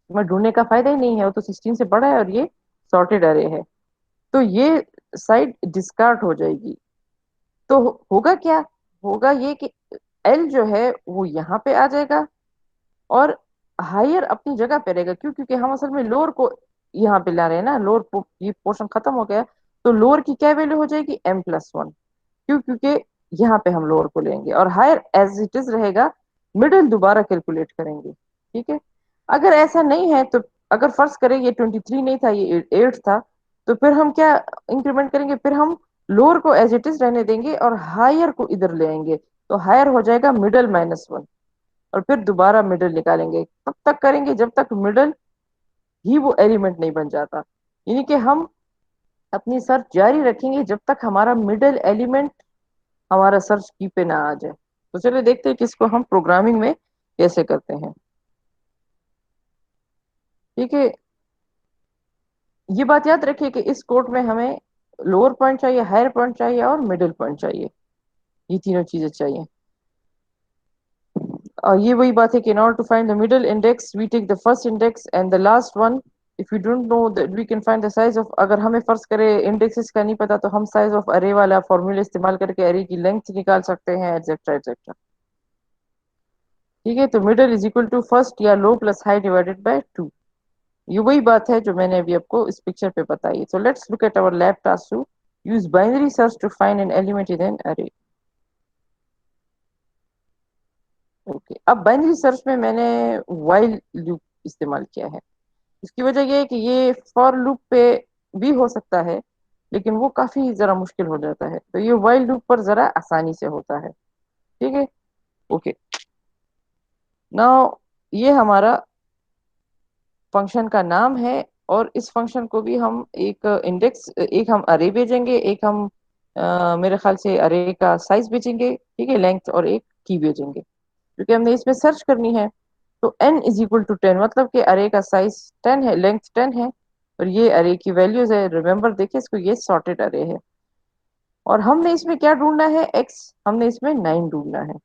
मैं ढूंढने का फायदा ही नहीं है। वो तो 16 से बड़ा है, और ये सॉर्टेड अरे है, तो ये साइड डिस्कार्ड हो जाएगी। तो होगा क्या? होगा ये कि एल जो है वो यहाँ पे आ जाएगा, और हायर अपनी जगह पे रहेगा। क्यों? क्योंकि हम असल में लोअर को यहाँ पे ला रहे हैं ना। ये पोर्शन खत्म हो गया, तो लोअर की क्या वैल्यू हो जाएगी? m+1। क्यों? क्योंकि यहाँ पे हम लोअर को लेंगे, और हायर एज इट इज रहेगा। मिडिल दोबारा कैलकुलेट करेंगे, ठीक है। अगर ऐसा नहीं है तो, अगर फर्ज करें ये 23 नहीं था, ये 8 था, तो फिर हम क्या इंक्रीमेंट करेंगे? फिर हम लोअर को एज इट इज रहने देंगे और हायर को इधर ले आएंगे। तो हायर हो जाएगा मिडिल -1, और फिर दोबारा मिडिल निकालेंगे। तब तक करेंगे जब तक मिडिल ही वो एलिमेंट नहीं बन जाता। यानी कि हम अपनी सर्च जारी रखेंगे जब तक हमारा मिडिल एलिमेंट हमारा सर्च की पे ना आ जाए। तो चलिए देखते हैं कि इसको हम प्रोग्रामिंग में कैसे करते हैं। ठीक है, ये बात याद रखिए कि इस कोड में हमें लोअर पॉइंट चाहिए, हायर पॉइंट चाहिए, और मिडिल पॉइंट चाहिए। ये तीनों चीजें चाहिए। और ये वही बात है कि in order to find the middle index we take the first index and the last one. if you don't know that we can find the size of, अगर हमें फर्ज करे इंडेक्सेस का नहीं पता, तो हम साइज ऑफ अरे वाला फॉर्मूला इस्तेमाल करके अरे की लेंथ निकाल सकते हैं, एटसेट्रा एटसेट्रा। ठीक है, तो middle is equal to first या low plus high divided by 2। ये वही बात है जो मैंने अभी आपको इस पिक्चर पे बताई है। So let's look at our lab task to use binary search to find an element in an array. Okay, अब बाइनरी सर्च में मैंने वाइल लूप इस्तेमाल किया है। इसकी वजह ये है कि ये फॉर लूप पे भी हो सकता है, लेकिन वो काफी जरा मुश्किल हो जाता है, तो ये वाइल लूप पर जरा आसानी से होता है। ठीक है। ओके, नाउ ये हमारा फंक्शन का नाम है, और इस फंक्शन को भी हम एक इंडेक्स, एक हम अरे भेजेंगे, एक हम मेरे ख्याल से अरे का साइज भेजेंगे, ठीक है, लेंथ, और एक की भेजेंगे, क्योंकि हमने इसमें सर्च करनी है। तो n इज इक्वल टू 10, मतलब कि अरे का साइज 10 है, लेंथ 10 है, और ये अरे की वैल्यूज है। रिमेम्बर देखिए इसको, ये सॉर्टेड अरे है, और हमने इसमें क्या ढूंढना है, x, हमने इसमें 9 ढूंढना है।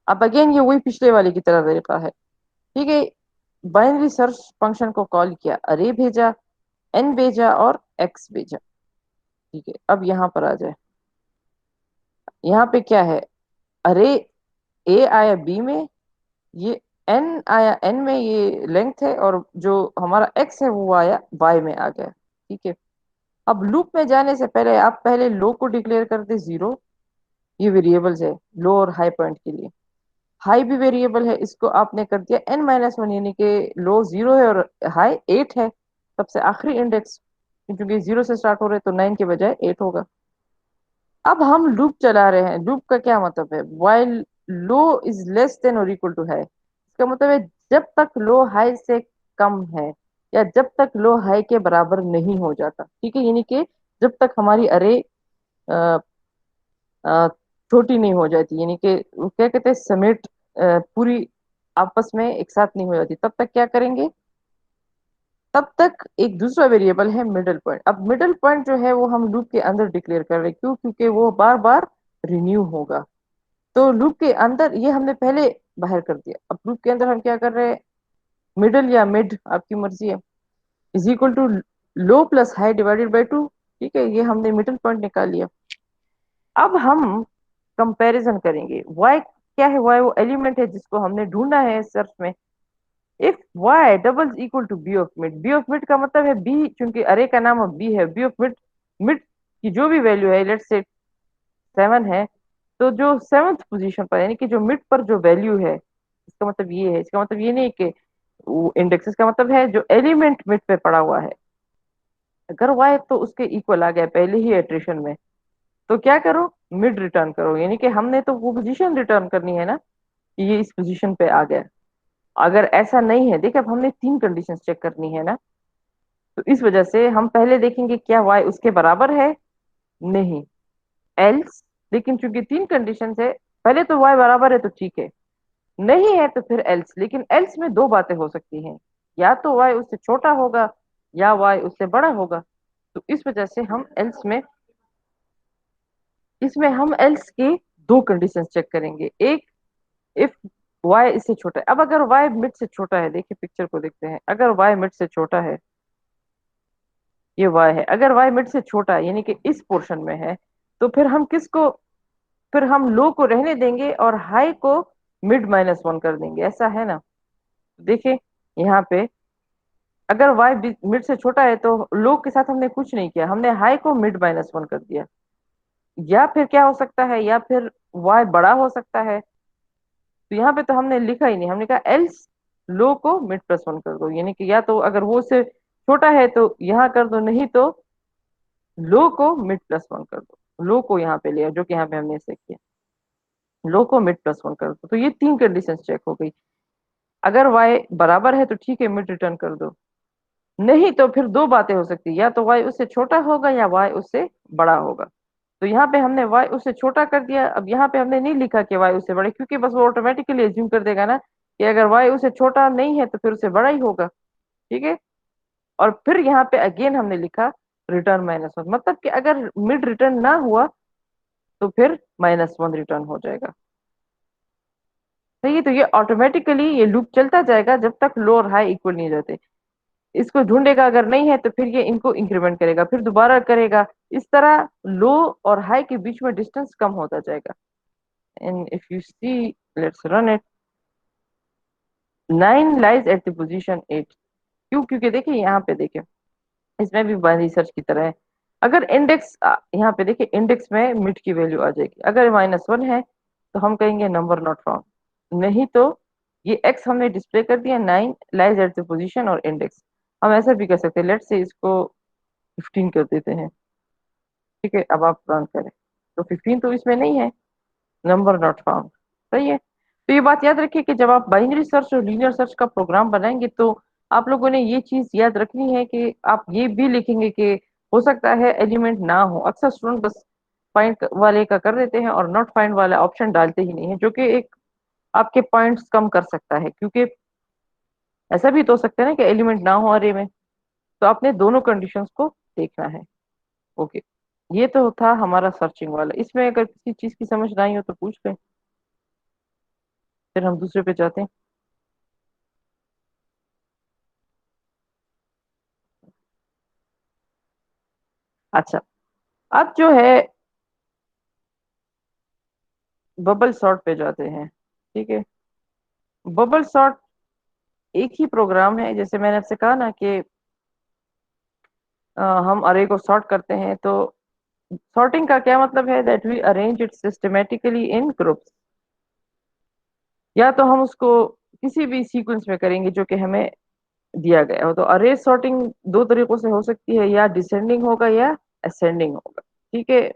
अब अगेन ये वही पिछले वाले की तरह तरीका है। ठीक है, बाइनरी सर्च फंक्शन को कॉल किया, अरे भेजा, n भेजा और x भेजा। ठीक है, अब यहाँ पर आ जाए। यहाँ पे क्या है, अरे a आया b में, ये n आया n में, ये लेंथ है, और जो हमारा x है वो आया y में आ गया। ठीक है, अब लूप में जाने से पहले आप पहले लो को डिक्लेयर कर दे 0। ये वेरिएबल्स है लो और हाई पॉइंट के लिए। हाई भी वेरिएबल है, इसको आपने कर दिया n-1, यानी कि लो 0 है और हाई 8 है, सबसे आखिरी इंडेक्स, क्योंकि 0 से स्टार्ट हो रहे तो 9 के बजाय 8 होगा। अब हम लूप चला रहे हैं। लूप का क्या मतलब है, while low is less then और इक्वल टू हाई, इसका मतलब है जब तक लो हाई से कम है, या जब तक लो हाई के बराबर नहीं हो जाता। ठीक है, यानी कि जब तक हमारी अरे छोटी नहीं हो जाती, यानी कि वो क्या कहते हैं, समेट पूरी आपस में एक साथ नहीं हो जाती, तब तक क्या करेंगे, तब तक एक दूसरा वेरिएबल है मिडल पॉइंट। अब मिडल पॉइंट जो है वो हम लूप के अंदर डिक्लेयर कर रहे हैं, क्यों, क्योंकि वो बार बार रिन्यू होगा। तो लूप के अंदर ये हमने पहले बाहर कर दिया, अब लूप के अंदर हम क्या कर रहे हैं, मिडल या मिड आपकी मर्जी है, is equal to low plus high divided by 2। ठीक है, ये हमने मिडल पॉइंट निकाल लिया। अब हम कंपैरिजन करेंगे। y क्या है, y वो एलिमेंट है जिसको हमने ढूंढना है सर्च में। If y double equal to b of mid, b of mid का मतलब है b, चूंकि अरे का नाम अब b है, बी ऑफ मिड, मिड की जो भी वैल्यू है, लेट्स से 7 है, तो जो सेवन्थ पोजीशन पर, यानी कि जो मिड पर जो वैल्यू है, इसका मतलब ये है, इसका मतलब ये नहीं कि वो इंडेक्सेस का मतलब है जो एलिमेंट मिड पे पड़ा हुआ है। अगर y तो उसके इक्वल आ गया पहले ही एट्रिशन में, तो क्या करो, मिड रिटर्न करो, यानी कि हमने तो वो पोजीशन रिटर्न करनी है ना, कि ये इस पोजीशन पे आ गया। अगर ऐसा नहीं है, देखिए अब हमने 3 कंडीशंस चेक करनी है ना, तो इस वजह से हम पहले देखेंगे क्या y उसके बराबर है, नहीं, एल्स। लेकिन चूंकि 3 कंडीशंस है, पहले तो y बराबर है तो ठीक है, नहीं है तो फिर एल्स। लेकिन एल्स में दो बातें हो सकती हैं, या तो y उससे छोटा होगा, या y उससे बड़ा होगा। तो इस वजह से हम एल्स में, इसमें हम एल्स की दो कंडीशंस चेक करेंगे। एक, इफ y इससे छोटा है। अब अगर y मिड से छोटा है, देखिए पिक्चर को देखते हैं, अगर y मिड से छोटा है, ये y है, अगर y मिड से छोटा है यानी कि इस पोर्शन में है, तो फिर हम किसको, फिर हम लो को रहने देंगे और हाई को मिड-1 कर देंगे, ऐसा है ना। देखिए यहाँ पे, अगर y मिड से छोटा है तो लो के साथ हमने कुछ नहीं किया, हमने हाई को मिड-1 कर दिया। या फिर क्या हो सकता है, या फिर y बड़ा हो सकता है, तो यहाँ पे तो हमने लिखा ही नहीं, हमने कहा एल्स लो को मिड+1 कर दो, यानी कि या तो अगर वो से छोटा है तो यहाँ कर दो, नहीं तो लो को मिड+1 कर दो, लो को यहाँ पे लिया जो कि यहाँ पे हमने इसे किया, लो को मिड+1 कर दो। तो ये 3 कंडीशन चेक हो गई। अगर y बराबर है तो ठीक है, मिड रिटर्न कर दो, नहीं तो फिर दो बातें हो सकती है, या तो y उससे छोटा होगा या y उससे बड़ा होगा। तो यहाँ पे हमने y उससे छोटा कर दिया। अब यहाँ पे हमने नहीं लिखा कि y उससे बड़ा, क्योंकि बस वो ऑटोमेटिकली एज्यूम कर देगा ना कि अगर y उससे छोटा नहीं है तो फिर उससे बड़ा ही होगा। ठीक है, और फिर यहाँ पे अगेन हमने लिखा रिटर्न-1, मतलब कि अगर मिड रिटर्न ना हुआ तो फिर -1 रिटर्न हो जाएगा। सही है, तो ये ऑटोमेटिकली ये लूप चलता जाएगा जब तक लो और हाई इक्वल नहीं हो जाते। इसको ढूंढेगा, अगर नहीं है तो फिर ये इनको इंक्रीमेंट करेगा, फिर दोबारा करेगा, इस तरह लो और हाई के बीच में डिस्टेंस कम होता जाएगा। And if you see, let's run it, 9 lies at the position 8। क्यों, क्योंकि देखिए यहाँ पे देखिए, इसमें भी बाइनरी सर्च की तरह है। अगर इंडेक्स, यहाँ पे देखिए इंडेक्स में मिड की वैल्यू आ जाएगी, अगर -1 है तो हम कहेंगे नंबर नॉट फाउंड। नहीं तो ये एक्स हमने डिस्प्ले कर दिया, 9 लाइज एट द पोजीशन और इंडेक्स। हम ऐसा भी कर सकते हैं, लेट से इसको 15 कर देते हैं। ठीक है, अब आप रन करें तो 15 तो इसमें नहीं है, नंबर नॉट फाउंड। सही है। तो ये बात याद रखिए कि जब आप बाइनरी सर्च और लीनियर सर्च का प्रोग्राम बनाएंगे तो आप लोगों ने ये चीज याद रखनी है कि आप ये भी लिखेंगे कि हो सकता है एलिमेंट ना हो। अक्सर स्टूडेंट बस फाइंड वाले का कर देते हैं और नॉट फाइंड वाला ऑप्शन डालते ही नहीं है, जो कि एक आपके पॉइंट्स कम कर सकता है, क्योंकि ऐसा भी तो हो सकता है ना कि एलिमेंट ना हो अरे में। तो आपने दोनों कंडीशंस को देखना है। ओके, ये तो था हमारा सर्चिंग वाला। इसमें अगर किसी चीज की समझ ना आई हो तो पूछ लें, फिर हम दूसरे पे जाते हैं। अच्छा, अब जो है बबल सॉर्ट पे जाते हैं। ठीक है, बबल सॉर्ट एक ही प्रोग्राम है, जैसे मैंने आपसे कहा ना कि हम अरे को सॉर्ट करते हैं। तो सॉर्टिंग का क्या मतलब है, that we arrange it systematically in groups. या तो हम उसको किसी भी सीक्वेंस में करेंगे जो कि हमें दिया गया हो। तो अरे सॉर्टिंग दो तरीकों से हो सकती है, या डिसेंडिंग होगा या असेंडिंग होगा। ठीक है,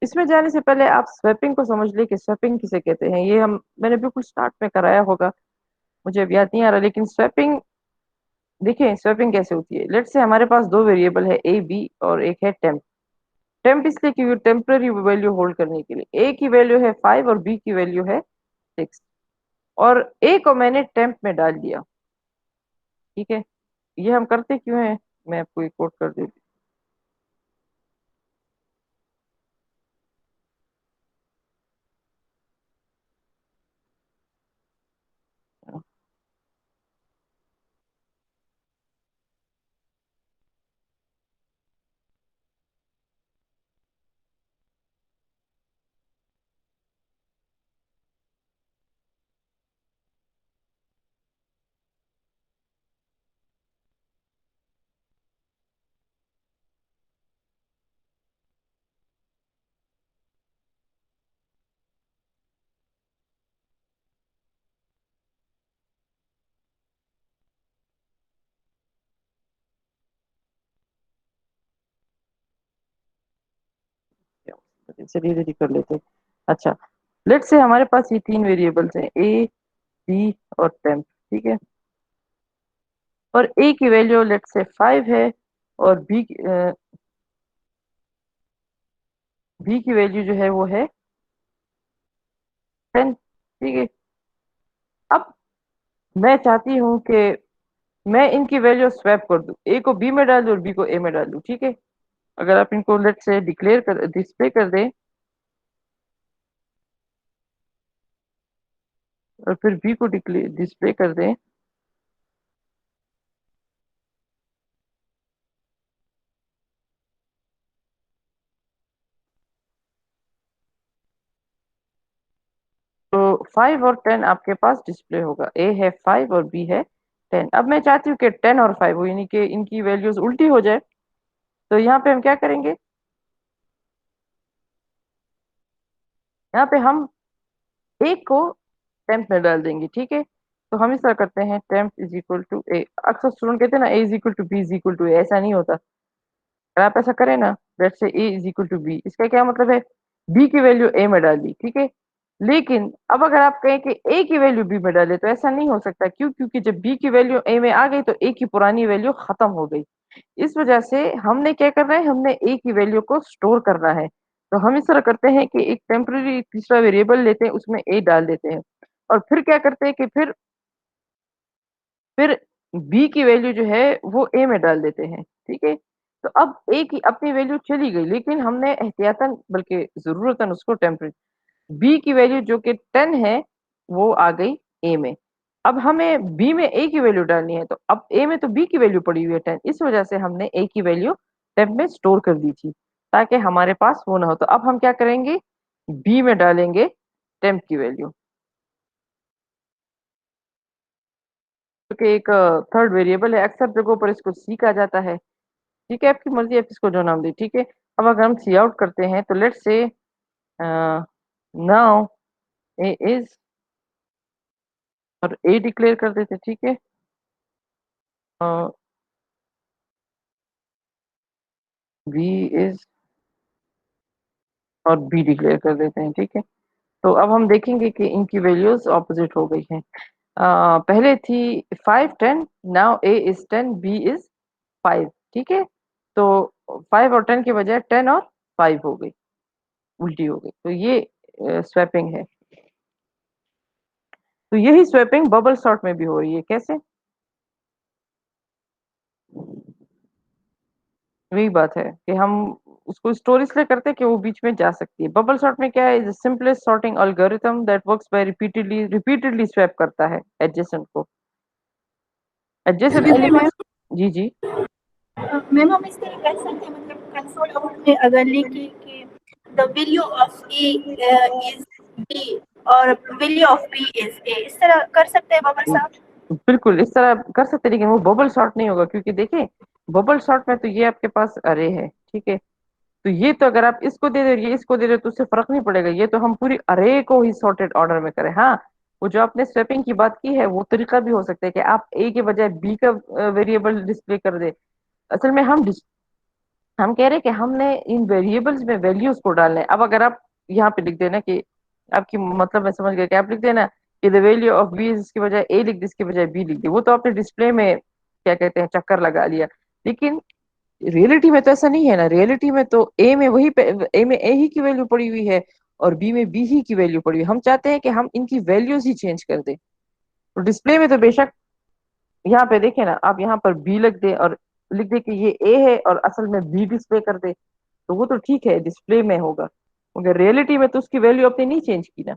इसमें जाने से पहले आप स्वैपिंग को समझ ले कि स्वैपिंग किसे कहते हैं। ये हम मैंने बिल्कुल स्टार्ट में कराया होगा, मुझे अब याद नहीं आ रहा, लेकिन स्वैपिंग देखिए स्वैपिंग कैसे होती है। लेट्स से हमारे पास दो वेरिएबल है ए बी और एक है टेम्प। टेम्प इसलिए क्योंकि टेम्पररी वैल्यू होल्ड करने के लिए। ए की वैल्यू है 5 और बी की वैल्यू है 6, और ए को मैंने टेम्प में डाल दिया। ठीक है, ये हम करते क्यों हैं, मैं आपको एक कोट कर देती हूँ। चलिए रेडी कर लेते हैं। अच्छा, लेट से हमारे पास ये तीन वेरिएबल्स हैं, ए बी और टेम्प। ठीक है, और ए की वैल्यू लेट से 5 है, और बी की वैल्यू जो है वो है 10। ठीक है, अब मैं चाहती हूँ कि मैं इनकी वैल्यू स्वैप कर दूं, ए को बी में डाल दूं और बी को ए में डाल दूं। ठीक है, अगर आप इनको लेट से डिक्लेयर कर डिस्प्ले कर दें और फिर बी को डिस्प्ले कर दें, तो 5 और 10 आपके पास डिस्प्ले होगा। ए है 5 और बी है 10। अब मैं चाहती हूँ कि 10 और 5 हो, यानी कि इनकी वैल्यूज उल्टी हो जाए। तो यहाँ पे हम क्या करेंगे, यहाँ पे हम ए को टेम्प में डाल देंगे। ठीक है, तो हम इस तरह करते हैं, temp is equal to A. अक्सर स्टूडेंट कहते हैं ना A is equal to B is equal to A, ऐसा नहीं होता। अगर आप ऐसा करें ना, let's say a is equal to b, इसका क्या मतलब है, बी की वैल्यू ए में डाल दी। ठीक है, लेकिन अब अगर आप कहें कि ए की वैल्यू बी में डाले तो ऐसा नहीं हो सकता। क्यों, क्योंकि जब बी की वैल्यू ए में आ गई तो ए की पुरानी वैल्यू खत्म हो गई। इस वजह से हमने क्या करना है, हमने ए की वैल्यू को स्टोर करना है। तो हम इस तरह करते हैं कि एक टेम्पररी तीसरा वेरिएबल लेते हैं, उसमें ए डाल देते हैं, और फिर क्या करते हैं कि फिर बी की वैल्यू जो है वो ए में डाल देते हैं। ठीक है, तो अब ए की अपनी वैल्यू चली गई, लेकिन हमने एहतियातन बल्कि जरूरतन उसको टेम्परेरी बी की वैल्यू जो कि 10 है वो आ गई ए में। अब हमें बी में ए की वैल्यू डालनी है, तो अब ए में तो बी की वैल्यू पड़ी हुई है 10, इस वजह से हमने ए की वैल्यू टेम्प में स्टोर कर दी थी, ताकि हमारे पास वो ना हो। तो अब हम क्या करेंगे, बी में डालेंगे टेम्प की वैल्यू, क्योंकि एक थर्ड वेरिएबल है। अक्सर जगहों पर इसको सी कहा जाता है। ठीक है, आपकी मर्जी है, आप इसको जो नाम दे। ठीक है, अब अगर हम सी आउट करते हैं तो लेट्स से नाउ ए इज और ए डिक्लेयर कर देते, ठीक है। बी इज, और बी डिक्लेयर कर देते हैं, ठीक है। तो अब हम देखेंगे कि इनकी वैल्यूज ऑपोजिट हो गई हैं। पहले थी 5 10, now a is 10, b is 5, ठीक है। तो 5 और 10 के बजाय 10 और 5 हो गई, उल्टी हो गई। तो ये स्वैपिंग है। तो यही स्वैपिंग बबल सॉर्ट में भी हो रही है। कैसे? वही बात है कि हम उसको स्टोर इसलिए करते हैं कि वो बीच में जा सकती है। बबल सॉर्ट में क्या है, is simplest sorting algorithm that works by repeatedly swap करता है एडजेसेंट को। एडजेसेंट जैसे मैम, एलिमेंट्स। जी जी। मैम हम इस तरह कर सकते हैं, मतलब कंसोल आउट में अगर लिखे कि the value of A is B और value of B is A, इस तरह कर सकते हैं बबल साहब? बिल्कुल इस तरह कर सकते हैं, लेकिन वो बबल सॉर्ट नहीं होगा, क्योंकि देखिए बबल सॉर्ट में तो ये आपके पास अरे है, ठीक है। तो ये तो अगर आप इसको दे दे, ये इसको दे दे, तो उससे फर्क नहीं पड़ेगा। ये तो हम पूरी अरे को ही सॉर्टेड ऑर्डर में करें। हाँ, वो जो आपने स्वैपिंग की बात की है, वो तरीका भी हो सकता है कि आप ए के बजाय बी का वेरिएबल डिस्प्ले कर दे। असल में हम कह रहे हैं कि हमने इन वेरिएबल्स में वैल्यूज को डालना है। अब अगर आप यहाँ पे लिख देना कि, आपकी मतलब मैं समझ गया कि आप लिख देना कि द वैल्यू ऑफ बी, इसके बजाय ए लिख दे, इसके बजाय बी लिख दे, वो तो आपने डिस्प्ले में क्या कहते हैं चक्कर लगा लिया। लेकिन रियलिटी में तो ऐसा नहीं है ना। रियलिटी में तो ए में ए में ए ही की वैल्यू पड़ी हुई है, और बी में बी ही की वैल्यू पड़ी हुई है। हम चाहते हैं कि हम इनकी वैल्यूज ही चेंज कर दें। तो डिस्प्ले में तो बेशक यहाँ पे देखे ना, आप यहाँ पर बी लिख दे और लिख दे कि ये ए है, और असल में बी डिस्प्ले कर दे, तो वो तो ठीक है, डिस्प्ले में होगा। मगर रियलिटी में तो उसकी वैल्यू अपनी नहीं चेंज की ना।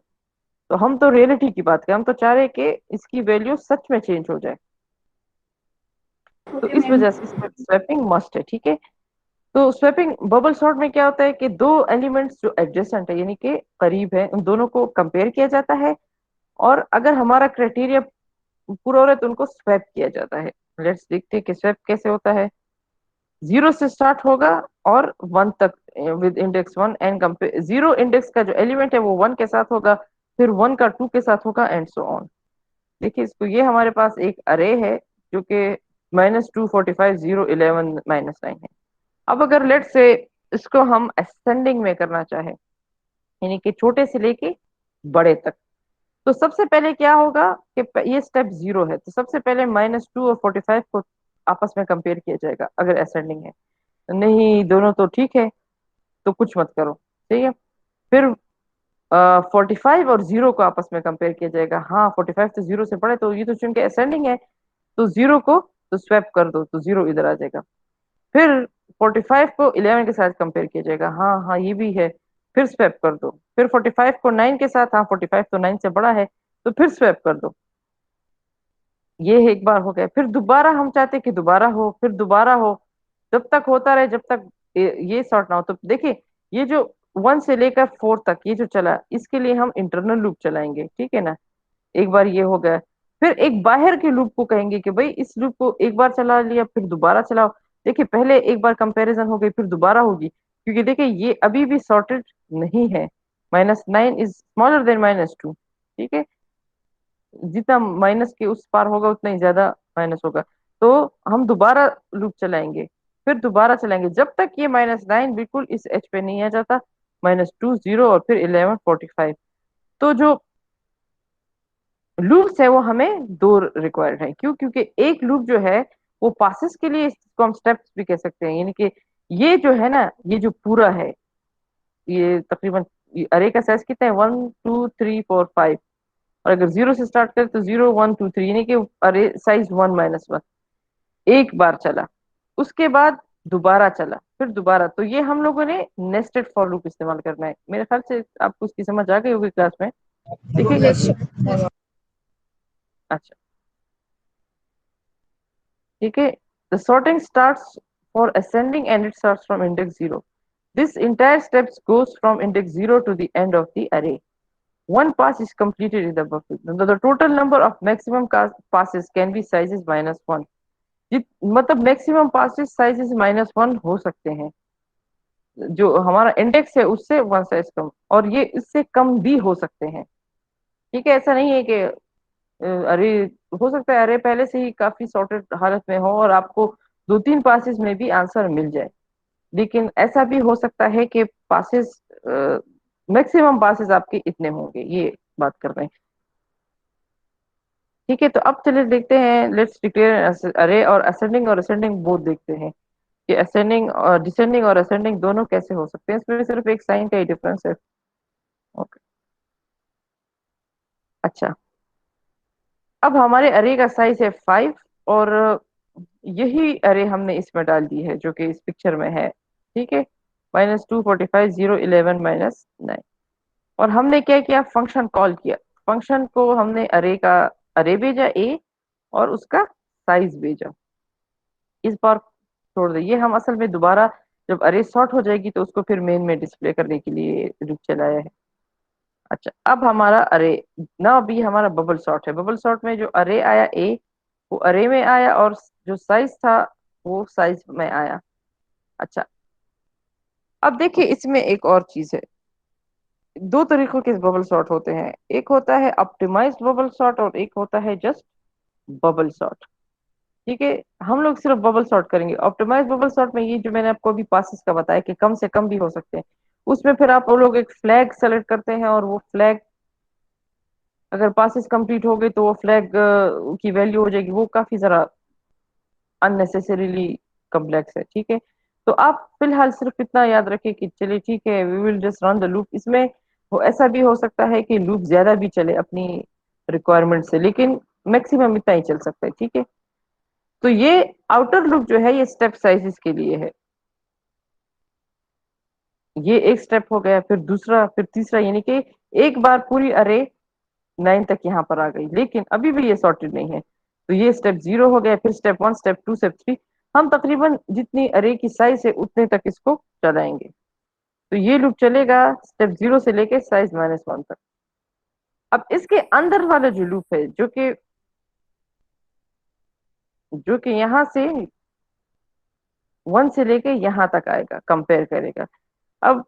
तो हम तो रियलिटी की बात करें, हम तो चाह रहे हैं कि इसकी वैल्यू सच में चेंज हो जाए। तो ओके इस मैम। वजह से इसमें स्वैपिंग मस्ट है, ठीक है। तो स्वैपिंग बबल सॉर्ट में क्या होता है कि दो एलिमेंट्स जो एडजेसेंट है, यानी कि करीब है, उन दोनों को कंपेयर किया जाता है, और अगर हमारा क्राइटेरिया पूरा हो रहा है तो उनको स्वैप किया जाता है। लेट्स देखते हैं कि स्वैप कैसे होता है। 0 से स्टार्ट होगा और 1 तक, with index 1 and compare. 0 index का जो एलिमेंट है वो 1 के साथ होगा, फिर 1 का 2 के साथ होगा, एंड सो ऑन। देखिए इसको, ये हमारे पास एक अरे है जो कि -2 45 0 11 -9 है। अब अगर लेट से इसको हम असेंडिंग में करना चाहें, यानी कि छोटे से लेके बड़े तक, तो सबसे पहले क्या होगा कि ये स्टेप 0 है, तो सबसे पहले -2 और 45 को आपस में कंपेयर किया जाएगा अगर असेंडिंग है। नहीं, दोनों तो ठीक है, तो कुछ मत करो, ठीक है। फिर 45 और 0 को आपस में कंपेयर किया जाएगा। हाँ, 45 तो 0 से बड़े, तो ये तो चूंकि असेंडिंग है, तो 0 को तो स्वैप कर दो, तो 0 इधर आ जाएगा। फिर 45 को 11 के साथ कंपेयर किया जाएगा। हाँ हाँ, ये भी है, फिर स्वैप कर दो। फिर 45 को 9 के साथ, हाँ 45 तो 9 से बड़ा है, तो फिर स्वैप कर दो। ये एक बार हो गया। फिर दोबारा हम चाहते हैं कि दोबारा हो, फिर दोबारा हो, जब तक होता रहे, जब तक ये सॉर्ट ना हो। तो देखिए, ये जो 1 से लेकर 4 तक ये जो चला, इसके लिए हम इंटरनल लूप चलाएंगे, ठीक है ना। एक बार ये हो गया, फिर एक बाहर के लूप को कहेंगे कि भाई इस लूप को एक बार चला लिया, फिर दोबारा चलाओ। देखिए पहले एक बार कंपैरिजन हो गई, फिर दोबारा होगी, क्योंकि देखिए ये अभी भी सॉर्टेड नहीं है। -9 इज स्मॉलर देन -2, ठीक है। जितना माइनस के उस पार होगा, उतना ही ज्यादा माइनस होगा। तो हम दोबारा लूप चलाएंगे, फिर दोबारा चलाएंगे, जब तक ये -9 बिल्कुल इस एच पे नहीं आ जाता। -2 0 और फिर 11 45। तो जो लूप्स है वो हमें दो रिक्वायर्ड है। क्यों? क्योंकि एक लूप जो है वो पासिस के लिए, इसको हम स्टेप्स भी कह सकते हैं, यानी कि ये जो है ना, ये जो पूरा है, ये तकरीबन अरे का साइज कितना है, 1 2 3 4 5। और अगर 0 से स्टार्ट करें तो 0 1 2 3, यानी कि अरे साइज 1 - 1। एक बार चला, उसके बाद दोबारा चला, फिर दोबारा। तो ये हम लोगों ने नेस्टेड फॉर लूप इस्तेमाल करना है। मेरे ख्याल से आपको इसकी समझ आ गई होगी क्लास में। देखिए, यस। अच्छा, ठीक है। The sorting starts for ascending and it starts from index 0. This entire steps goes from index 0 to the end of the array. One pass is completed in the buffer. The total number of maximum passes can be sizes -1. मतलब मैक्सिमम पासेस साइजेस -1 हो सकते हैं, जो हमारा इंडेक्स है उससे 1 साइज कम, और ये इससे कम भी हो सकते हैं, ठीक है। ऐसा नहीं है कि अरे हो सकता है अरे पहले से ही काफी सॉर्टेड हालत में हो और आपको 2-3 पासेस में भी आंसर मिल जाए। लेकिन ऐसा भी हो सकता है कि पासेस, मैक्सिमम पासेस आपके इतने होंगे, ये बात कर रहे हैं। ठीक है, तो अब चलिए देखते हैं, लेट्स डिक्लेयर अरे और असेंडिंग और असेंडिंग बोथ देखते हैं कि असेंडिंग और डिसेंडिंग और असेंडिंग दोनों कैसे हो सकते हैं। इसमें सिर्फ एक साइन का ही डिफरेंस है। ओके। अच्छा, अब हमारे अरे का साइज है 5, और यही अरे हमने इसमें डाल दी है जो कि इस पिक्चर में है। ठीक है, -245 0 11 -9। और हमने क्या किया, फंक्शन कॉल किया। फंक्शन को हमने अरे का अरे भेजा ए, और उसका साइज भेजा। इस बार छोड़ दे, ये हम असल में दोबारा जब अरे सॉर्ट हो जाएगी तो उसको फिर मेन में डिस्प्ले करने के लिए लूप चलाया है। अच्छा, अब हमारा अरे ना, अभी हमारा बबल सॉर्ट है। बबल सॉर्ट में जो अरे आया ए, वो अरे में आया, और जो साइज था वो साइज में आया। अच्छा, अब देखिए इसमें एक और चीज है। दो तरीकों के बबल सॉर्ट होते हैं, एक होता है ऑप्टिमाइज्ड बबल सॉर्ट और एक होता है जस्ट बबल सॉर्ट। ठीक है, हम लोग सिर्फ बबल सॉर्ट करेंगे। ऑप्टिमाइज बबल सॉर्ट में ये जो मैंने आपको अभी पासिस का बताया कि कम से कम भी हो सकते हैं, उसमें फिर आप वो लोग एक फ्लैग सेलेक्ट करते हैं, और वो फ्लैग अगर पासिस कंप्लीट हो गए तो वो फ्लैग की वैल्यू हो जाएगी, वो काफी जरा अननेसेसरीली कॉम्प्लेक्स है। ठीक है, तो आप फिलहाल सिर्फ इतना याद रखें कि चलिए ठीक है, we will just run the loop. इसमें वो ऐसा भी हो सकता है कि लूप ज्यादा भी चले अपनी रिक्वायरमेंट से, लेकिन मैक्सिमम इतना ही चल सकता है। ठीक है, तो ये आउटर लूप जो है ये स्टेप साइजेस के लिए है। ये एक स्टेप हो गया, फिर दूसरा, फिर तीसरा, यानी कि एक बार पूरी अरे 9 तक यहाँ पर आ गई, लेकिन अभी भी ये सॉर्टेड नहीं है। तो ये स्टेप 0 हो गया, फिर स्टेप 1, स्टेप 2, स्टेप 3। हम तकरीबन जितनी अरे की साइज है उतने तक इसको चलाएंगे। तो ये लूप चलेगा स्टेप 0 से लेके साइज -1 तक। अब इसके अंदर वाला जो लूप है, जो कि यहाँ से 1 से लेके यहाँ तक आएगा, कंपेयर करेगा। अब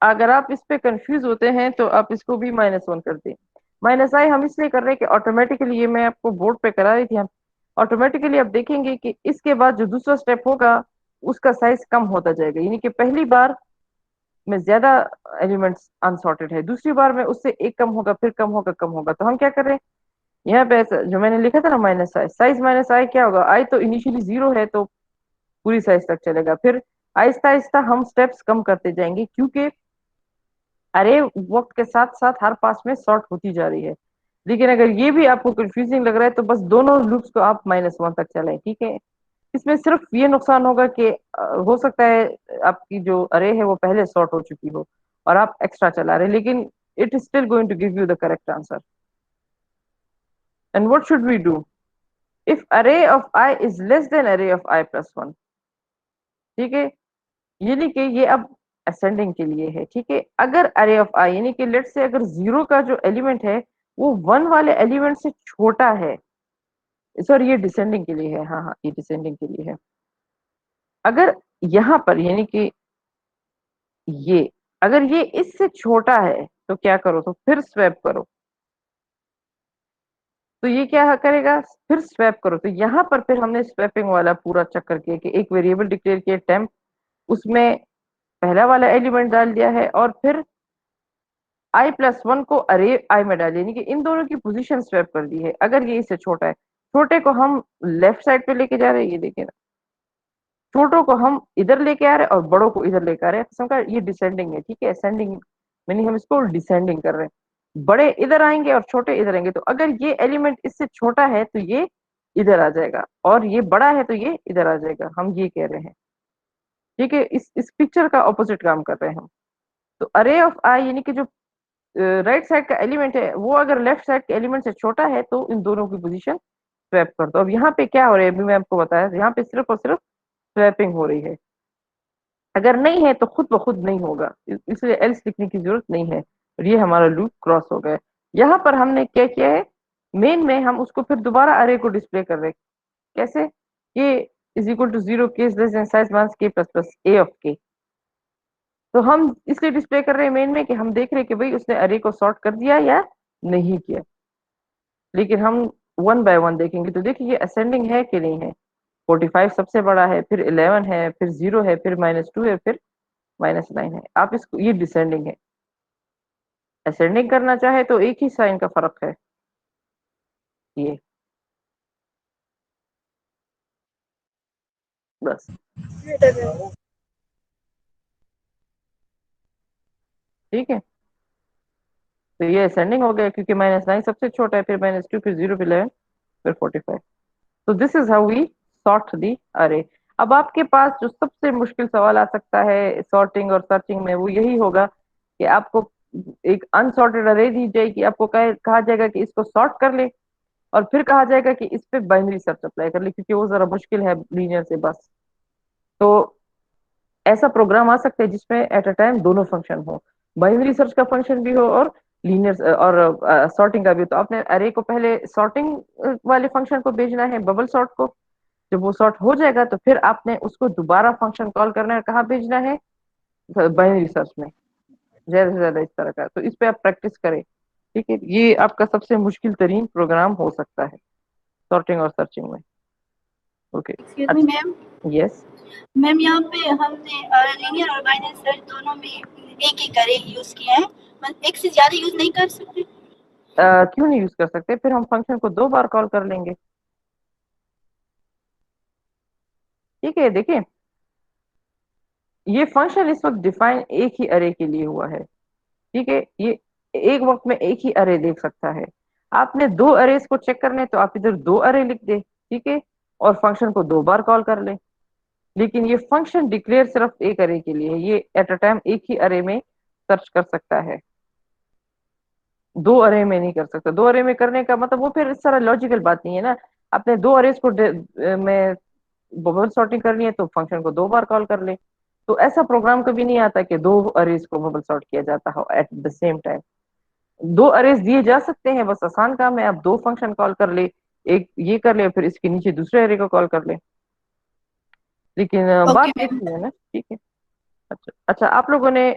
अगर आप इस पे कंफ्यूज होते हैं तो आप इसको भी -1 कर दें। -i हम इसलिए कर रहे हैं कि ऑटोमेटिकली, ये मैं आपको बोर्ड पे करा रही थी, हम ऑटोमेटिकली अब देखेंगे कि इसके बाद जो दूसरा स्टेप होगा उसका साइज कम होता जाएगा। यानी कि पहली बार में ज्यादा एलिमेंट्स अनसॉर्टेड है, दूसरी बार में उससे एक कम होगा, फिर कम होगा, कम होगा। तो हम क्या कर रहे हैं, यहाँ पे ऐसा जो मैंने लिखा था ना, -i साइज -i क्या होगा, आई तो इनिशियली 0 है तो पूरी साइज तक चलेगा। फिर आहिस्ता आहिस्ता हम स्टेप्स कम करते जाएंगे, क्योंकि अरे वक्त के साथ साथ हर पास में सॉर्ट होती जा रही है। लेकिन अगर ये भी आपको कंफ्यूजिंग लग रहा है तो बस दोनों लूप्स को आप -1 तक चलाएं। ठीक है, इसमें सिर्फ ये नुकसान होगा कि हो सकता है आपकी जो अरे है वो पहले सॉर्ट हो चुकी हो और आप एक्स्ट्रा चला रहे हैं, लेकिन it is still going to give you the correct answer. And what should we do if array of I is less than array of i+1? ठीक है, यानी कि ये अब असेंडिंग के लिए है। ठीक है, अगर अरे ऑफ आई, यानी कि लेट से अगर 0 का जो एलिमेंट है वो 1 वाले एलिमेंट से छोटा है, सॉरी ये डिसेंडिंग के लिए है, हाँ हाँ, ये डिसेंडिंग के लिए है। अगर यहाँ पर यानी कि ये, अगर ये इससे छोटा है तो क्या करो, तो फिर स्वैप करो। तो ये क्या करेगा, फिर स्वैप करो। तो यहाँ पर फिर हमने स्वैपिंग वाला पूरा चक्कर किया कि एक वेरिएबल डिक्लेयर किया टेम्प, उसमें पहला वाला एलिमेंट डाल दिया है, और फिर i+1 को अरे आई में डाल, यानी कि इन दोनों की पोजीशन स्वैप कर दी है। अगर ये इससे छोटा है, छोटे को हम लेफ्ट साइड पे लेके जा रहे हैं, ये देखिए ना, छोटों को हम इधर लेके आ रहे हैं और बड़ों को इधर लेके आ रहे हैं, किस्म का ये डिसेंडिंग है। ठीक है, असेंडिंग यानी हम इसको डिसेंडिंग कर रहे हैं। बड़े इधर आएंगे और छोटे इधर आएंगे। तो अगर ये एलिमेंट इससे छोटा है तो ये इधर आ जाएगा, और ये बड़ा है तो ये इधर आ जाएगा, हम ये कह रहे हैं। ठीक है, इस पिक्चर का ऑपोजिट काम कर रहे हैं हम। तो अरे ऑफ आई यानी कि जो राइट साइड का एलिमेंट है वो अगर लेफ्ट साइड के एलिमेंट से छोटा है तो इन दोनों की पोजीशन स्वैप कर दो। अब यहाँ पे क्या हो रहा है, अभी मैं आपको बताया, यहाँ पे सिर्फ और सिर्फ स्वैपिंग हो रही है। अगर नहीं है तो खुद ब खुद नहीं होगा, इसलिए एल्स लिखने की जरूरत नहीं है, और ये हमारा लूप क्रॉस हो गया। यहाँ पर हमने क्या किया है, मेन में हम उसको फिर दोबारा अरे को डिस्प्ले कर रहे हैं। कैसे, के इज इक्वल टू 0, के is less than size minus के प्लस प्लस ए ऑफ के। तो हम इसलिए डिस्प्ले कर रहे हैं मेन में कि हम देख रहे हैं कि भाई उसने अरे को सॉर्ट कर दिया या नहीं किया। लेकिन हम वन बाय वन देखेंगे तो देखिए ये असेंडिंग है कि नहीं है। 45 सबसे बड़ा है, फिर 11 है, फिर 0 है, फिर -2 है, फिर -9 है। आप इसको, ये डिसेंडिंग है। असेंडिंग करना चाहे तो एक ही साइन का फर्क है, ये बस। ठीक है, तो ये असेंडिंग हो गया क्योंकि -9 सबसे छोटा है, फिर -2, फिर 0, फिर 11, फिर 45। तो this is how we sort the array. अब आपके पास जो सबसे मुश्किल सवाल आ सकता है सॉर्टिंग और सर्चिंग में, वो यही होगा कि आपको एक अनसॉर्टेड अरे दी जाएगी, आपको कहा जाएगा कि इसको सॉर्ट कर ले, और फिर कहा जाएगा कि इस पे बाइनरी सर्च अप्लाई कर ले, क्योंकि वो जरा मुश्किल है लीनियर से बस। तो ऐसा प्रोग्राम आ सकता है जिसमें एट अ टाइम दोनों फंक्शन हो, बाइनरी सर्च का फंक्शन भी हो और लीनियर और सॉर्टिंग का भी। तो आपने अरे को पहले सॉर्टिंग वाले फंक्शन को भेजना है, बबल सॉर्ट को। जब वो सॉर्ट हो जाएगा तो फिर आपने उसको दोबारा फंक्शन कॉल करना है, कहाँ भेजना है, बाइनरी सर्च में। ज्यादा से ज्यादा इस तरह का, तो इस पे आप प्रैक्टिस करें। ठीक है, ये आपका सबसे मुश्किल तरीन प्रोग्राम हो सकता है सॉर्टिंग और सर्चिंग में। ओके। एक्सक्यूज मी अच्छा। मैम। यस। मैम यहाँ पे हमने लीनियर और बाइनरी सर्च दोनों में एक ही करे यूज किया है, मतलब एक से ज्यादा यूज नहीं कर सकते। क्यों नहीं यूज कर सकते, फिर हम फंक्शन को 2 बार कॉल कर लेंगे। ठीक है, देखिए ये फंक्शन इस वक्त डिफाइन एक ही अरे के लिए हुआ है। ठीक है, ये एक वक्त में एक ही अरे देख सकता है। आपने 2 अरेज को चेक करने तो आप इधर 2 अरे लिख दे, ठीक है, और फंक्शन को 2 बार कॉल कर ले। लेकिन ये फंक्शन डिक्लेयर सिर्फ एक अरे के लिए है, ये एट अ टाइम एक ही अरे में सर्च कर सकता है, 2 अरे में नहीं कर सकता। 2 अरे में करने का मतलब वो फिर इस तरह लॉजिकल बात नहीं है ना। आपने 2 अरेज को में बबल सॉर्टिंग करनी है तो फंक्शन को 2 बार कॉल कर ले। तो ऐसा प्रोग्राम कभी नहीं आता कि 2 अरेज को बबल सॉर्ट किया जाता हो at the same time. 2 arrays दिए जा सकते हैं, बस आसान काम है, आप 2 फंक्शन कॉल कर ले, एक ये कर ले, फिर इसके नीचे दूसरे अरे को कॉल कर ले। लेकिन ओके बात मैम। देखनी है ना। ठीक है। अच्छा अच्छा, आप लोगों ने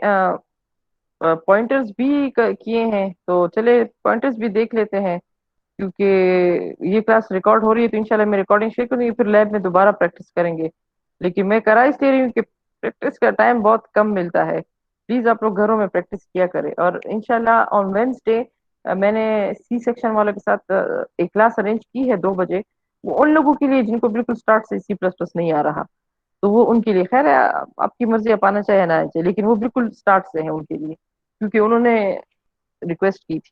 पॉइंटर्स भी किए हैं, तो चले पॉइंटर्स भी देख लेते हैं, क्योंकि ये क्लास रिकॉर्ड हो रही है तो इंशाल्लाह मैं रिकॉर्डिंग शेयर करूंगी, फिर लैब में दोबारा प्रैक्टिस करेंगे। लेकिन मैं करा इसलिए रही हूँ कि प्रैक्टिस का टाइम बहुत कम मिलता है। प्लीज आप लोग घरों में प्रैक्टिस किया करें, और इंशाल्लाह ऑन वेंसडे मैंने सी सेक्शन वालों के साथ एक क्लास अरेंज की है 2 बजे। वो उन लोगों के लिए जिनको बिल्कुल स्टार्ट से C++ नहीं आ रहा, तो वो उनके लिए खैर है, आपकी मर्जी, आप आना चाहे ना आना चाहिए, लेकिन वो बिल्कुल स्टार्ट से है उनके लिए, क्योंकि उन्होंने रिक्वेस्ट की थी।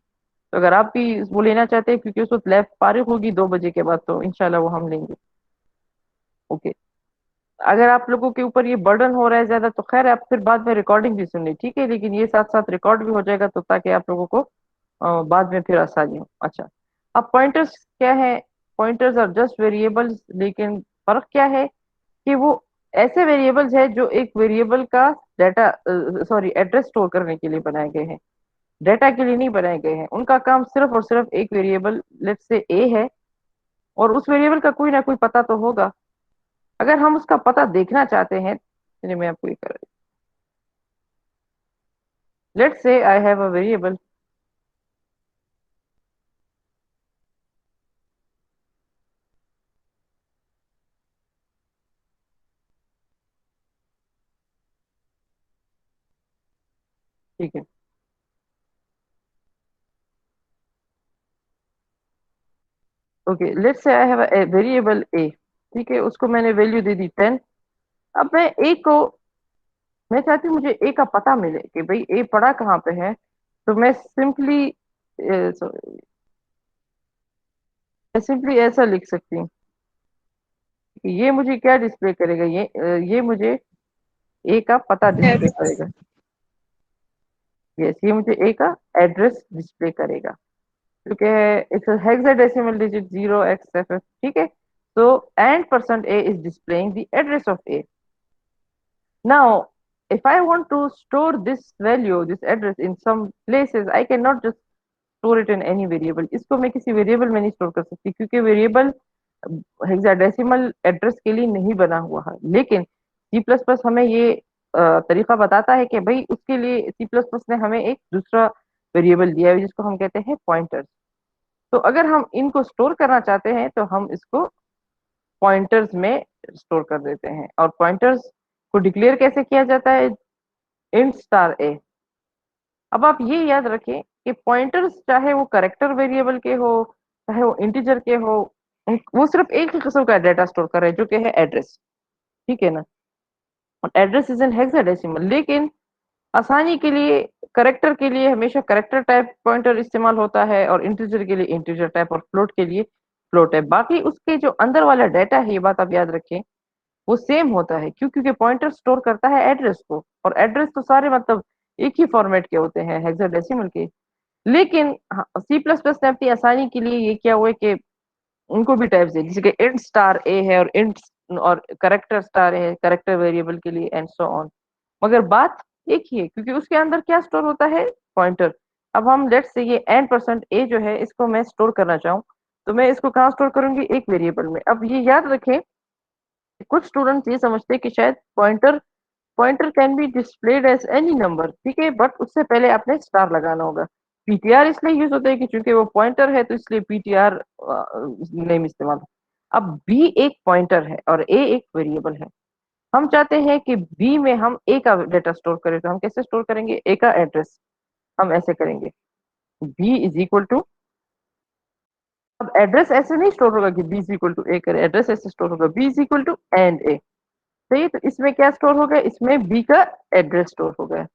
तो अगर आप भी वो लेना चाहते हैं, क्योंकि उस वक्त लैब फारिग होगी 2 बजे के बाद, तो इंशाल्लाह वो हम लेंगे। ओके। अगर आप लोगों के ऊपर ये बर्डन हो रहा है ज्यादा, तो खैर आप फिर बाद में रिकॉर्डिंग भी सुन लें, ठीक है, लेकिन ये साथ साथ रिकॉर्ड भी हो जाएगा, तो ताकि आप लोगों को बाद में फिर आसानी हो। अच्छा, अब पॉइंटर्स क्या है। पॉइंटर्स आर जस्ट वेरिएबल्स, लेकिन फर्क क्या है कि वो ऐसे वेरिएबल्स है जो एक वेरिएबल का डाटा, सॉरी, एड्रेस स्टोर करने के लिए बनाए गए हैं, डेटा के लिए नहीं बनाए गए हैं। उनका काम सिर्फ और सिर्फ एक वेरिएबल, लेट्स से ए है, और उस वेरिएबल का कोई ना कोई पता तो होगा। अगर हम उसका पता देखना चाहते हैं, चलिए मैं आपको ये कर रही, let's say I have a variable. ठीक है। Okay, let's say I have a variable ए। ठीक है, उसको मैंने वैल्यू दे दी 10। अब मैं ए को, मैं चाहती हूँ मुझे ए का पता मिले कि भाई ए पड़ा कहाँ पे है। तो मैं सिंपली ऐसा लिख सकती हूँ कि ये मुझे क्या डिस्प्ले करेगा, ये मुझे ए का पता डिस्प्ले करेगा। यस, ये मुझे ए का एड्रेस डिस्प्ले करेगा, क्योंकि इट्स हेक्साडेसिमल डिजिट 0xFF। ठीक है, so and%a is displaying the address of a. Now if I want to store this value, this address in some places, I cannot just store it in any variable. इसको मैं किसी वेरिएबल में नहीं स्टोर कर सकती, क्योंकि वेरिएबल हेक्साडेसिमल एड्रेस के लिए नहीं बना हुआ है। लेकिन C++ हमें ये तरीका बताता है कि भाई उसके लिए C++ ने हमें एक दूसरा वेरिएबल दिया है जिसको हम कहते हैं पॉइंटर। तो अगर हम इनको स्टोर करना चाहते हैं तो हम इसको पॉइंटर्स में स्टोर कर देते हैं। और पॉइंटर्स को डिक्लेयर कैसे किया जाता है? इंट स्टार ए। अब आप ये याद रखें कि पॉइंटर्स चाहे वो करेक्टर वेरिएबल के हो, चाहे वो इंटीजर के हो, वो सिर्फ एक ही किस्म का डाटा स्टोर कर रहे हैं जो कि है एड्रेस। ठीक है ना? और एड्रेस इज इन हेक्साडेसिमल, लेकिन आसानी के लिए करेक्टर के लिए हमेशा करेक्टर टाइप पॉइंटर इस्तेमाल होता है, और इंटीजर के लिए इंटीजर टाइप, और फ्लोट के लिए फ्लोट है। बाकी उसके जो अंदर वाला डाटा है, ये बात आप याद रखें, वो सेम होता है। क्यों? क्योंकि पॉइंटर स्टोर करता है एड्रेस को, और एड्रेस तो सारे मतलब एक ही फॉर्मेट के होते हैं, हेक्साडेसिमल के। लेकिन सी प्लस प्लस ने अपनी आसानी के लिए ये किया हुआ है कि उनको भी टाइप्स है, जैसे कि इंट स्टार ए है, और इंट और करेक्टर स्टार है करेक्टर वेरिएबल के लिए, एंड सो ऑन। मगर बात एक ही है, क्योंकि उसके अंदर क्या स्टोर होता है? पॉइंटर। अब हम लेट्स से ये n%a जो है, इसको मैं स्टोर करना चाहूँ, तो मैं इसको कहाँ स्टोर करूंगी? एक वेरिएबल में। अब ये याद रखें, कुछ स्टूडेंट्स ये समझते हैं कि शायद pointer pointer can be displayed as any number, ठीक है, बट उससे पहले आपने स्टार लगाना होगा। पीटीआर इसलिए यूज होता है कि चूंकि वो पॉइंटर है, तो इसलिए पीटीआर नेम इस्तेमाल। अब बी एक पॉइंटर है और ए एक वेरिएबल है। हम चाहते हैं कि बी में हम ए का डेटा स्टोर करें, तो हम कैसे स्टोर करेंगे? ए का एड्रेस हम ऐसे करेंगे, बी इज इक्वल टू। अब एड्रेस ऐसे नहीं स्टोर होगा कि B is equal to A करे, एड्रेस ऐसे स्टोर होगा, B is equal to and A. सही, तो इसमें क्या स्टोर हो गया? इसमें बी का एड्रेस स्टोर हो गया।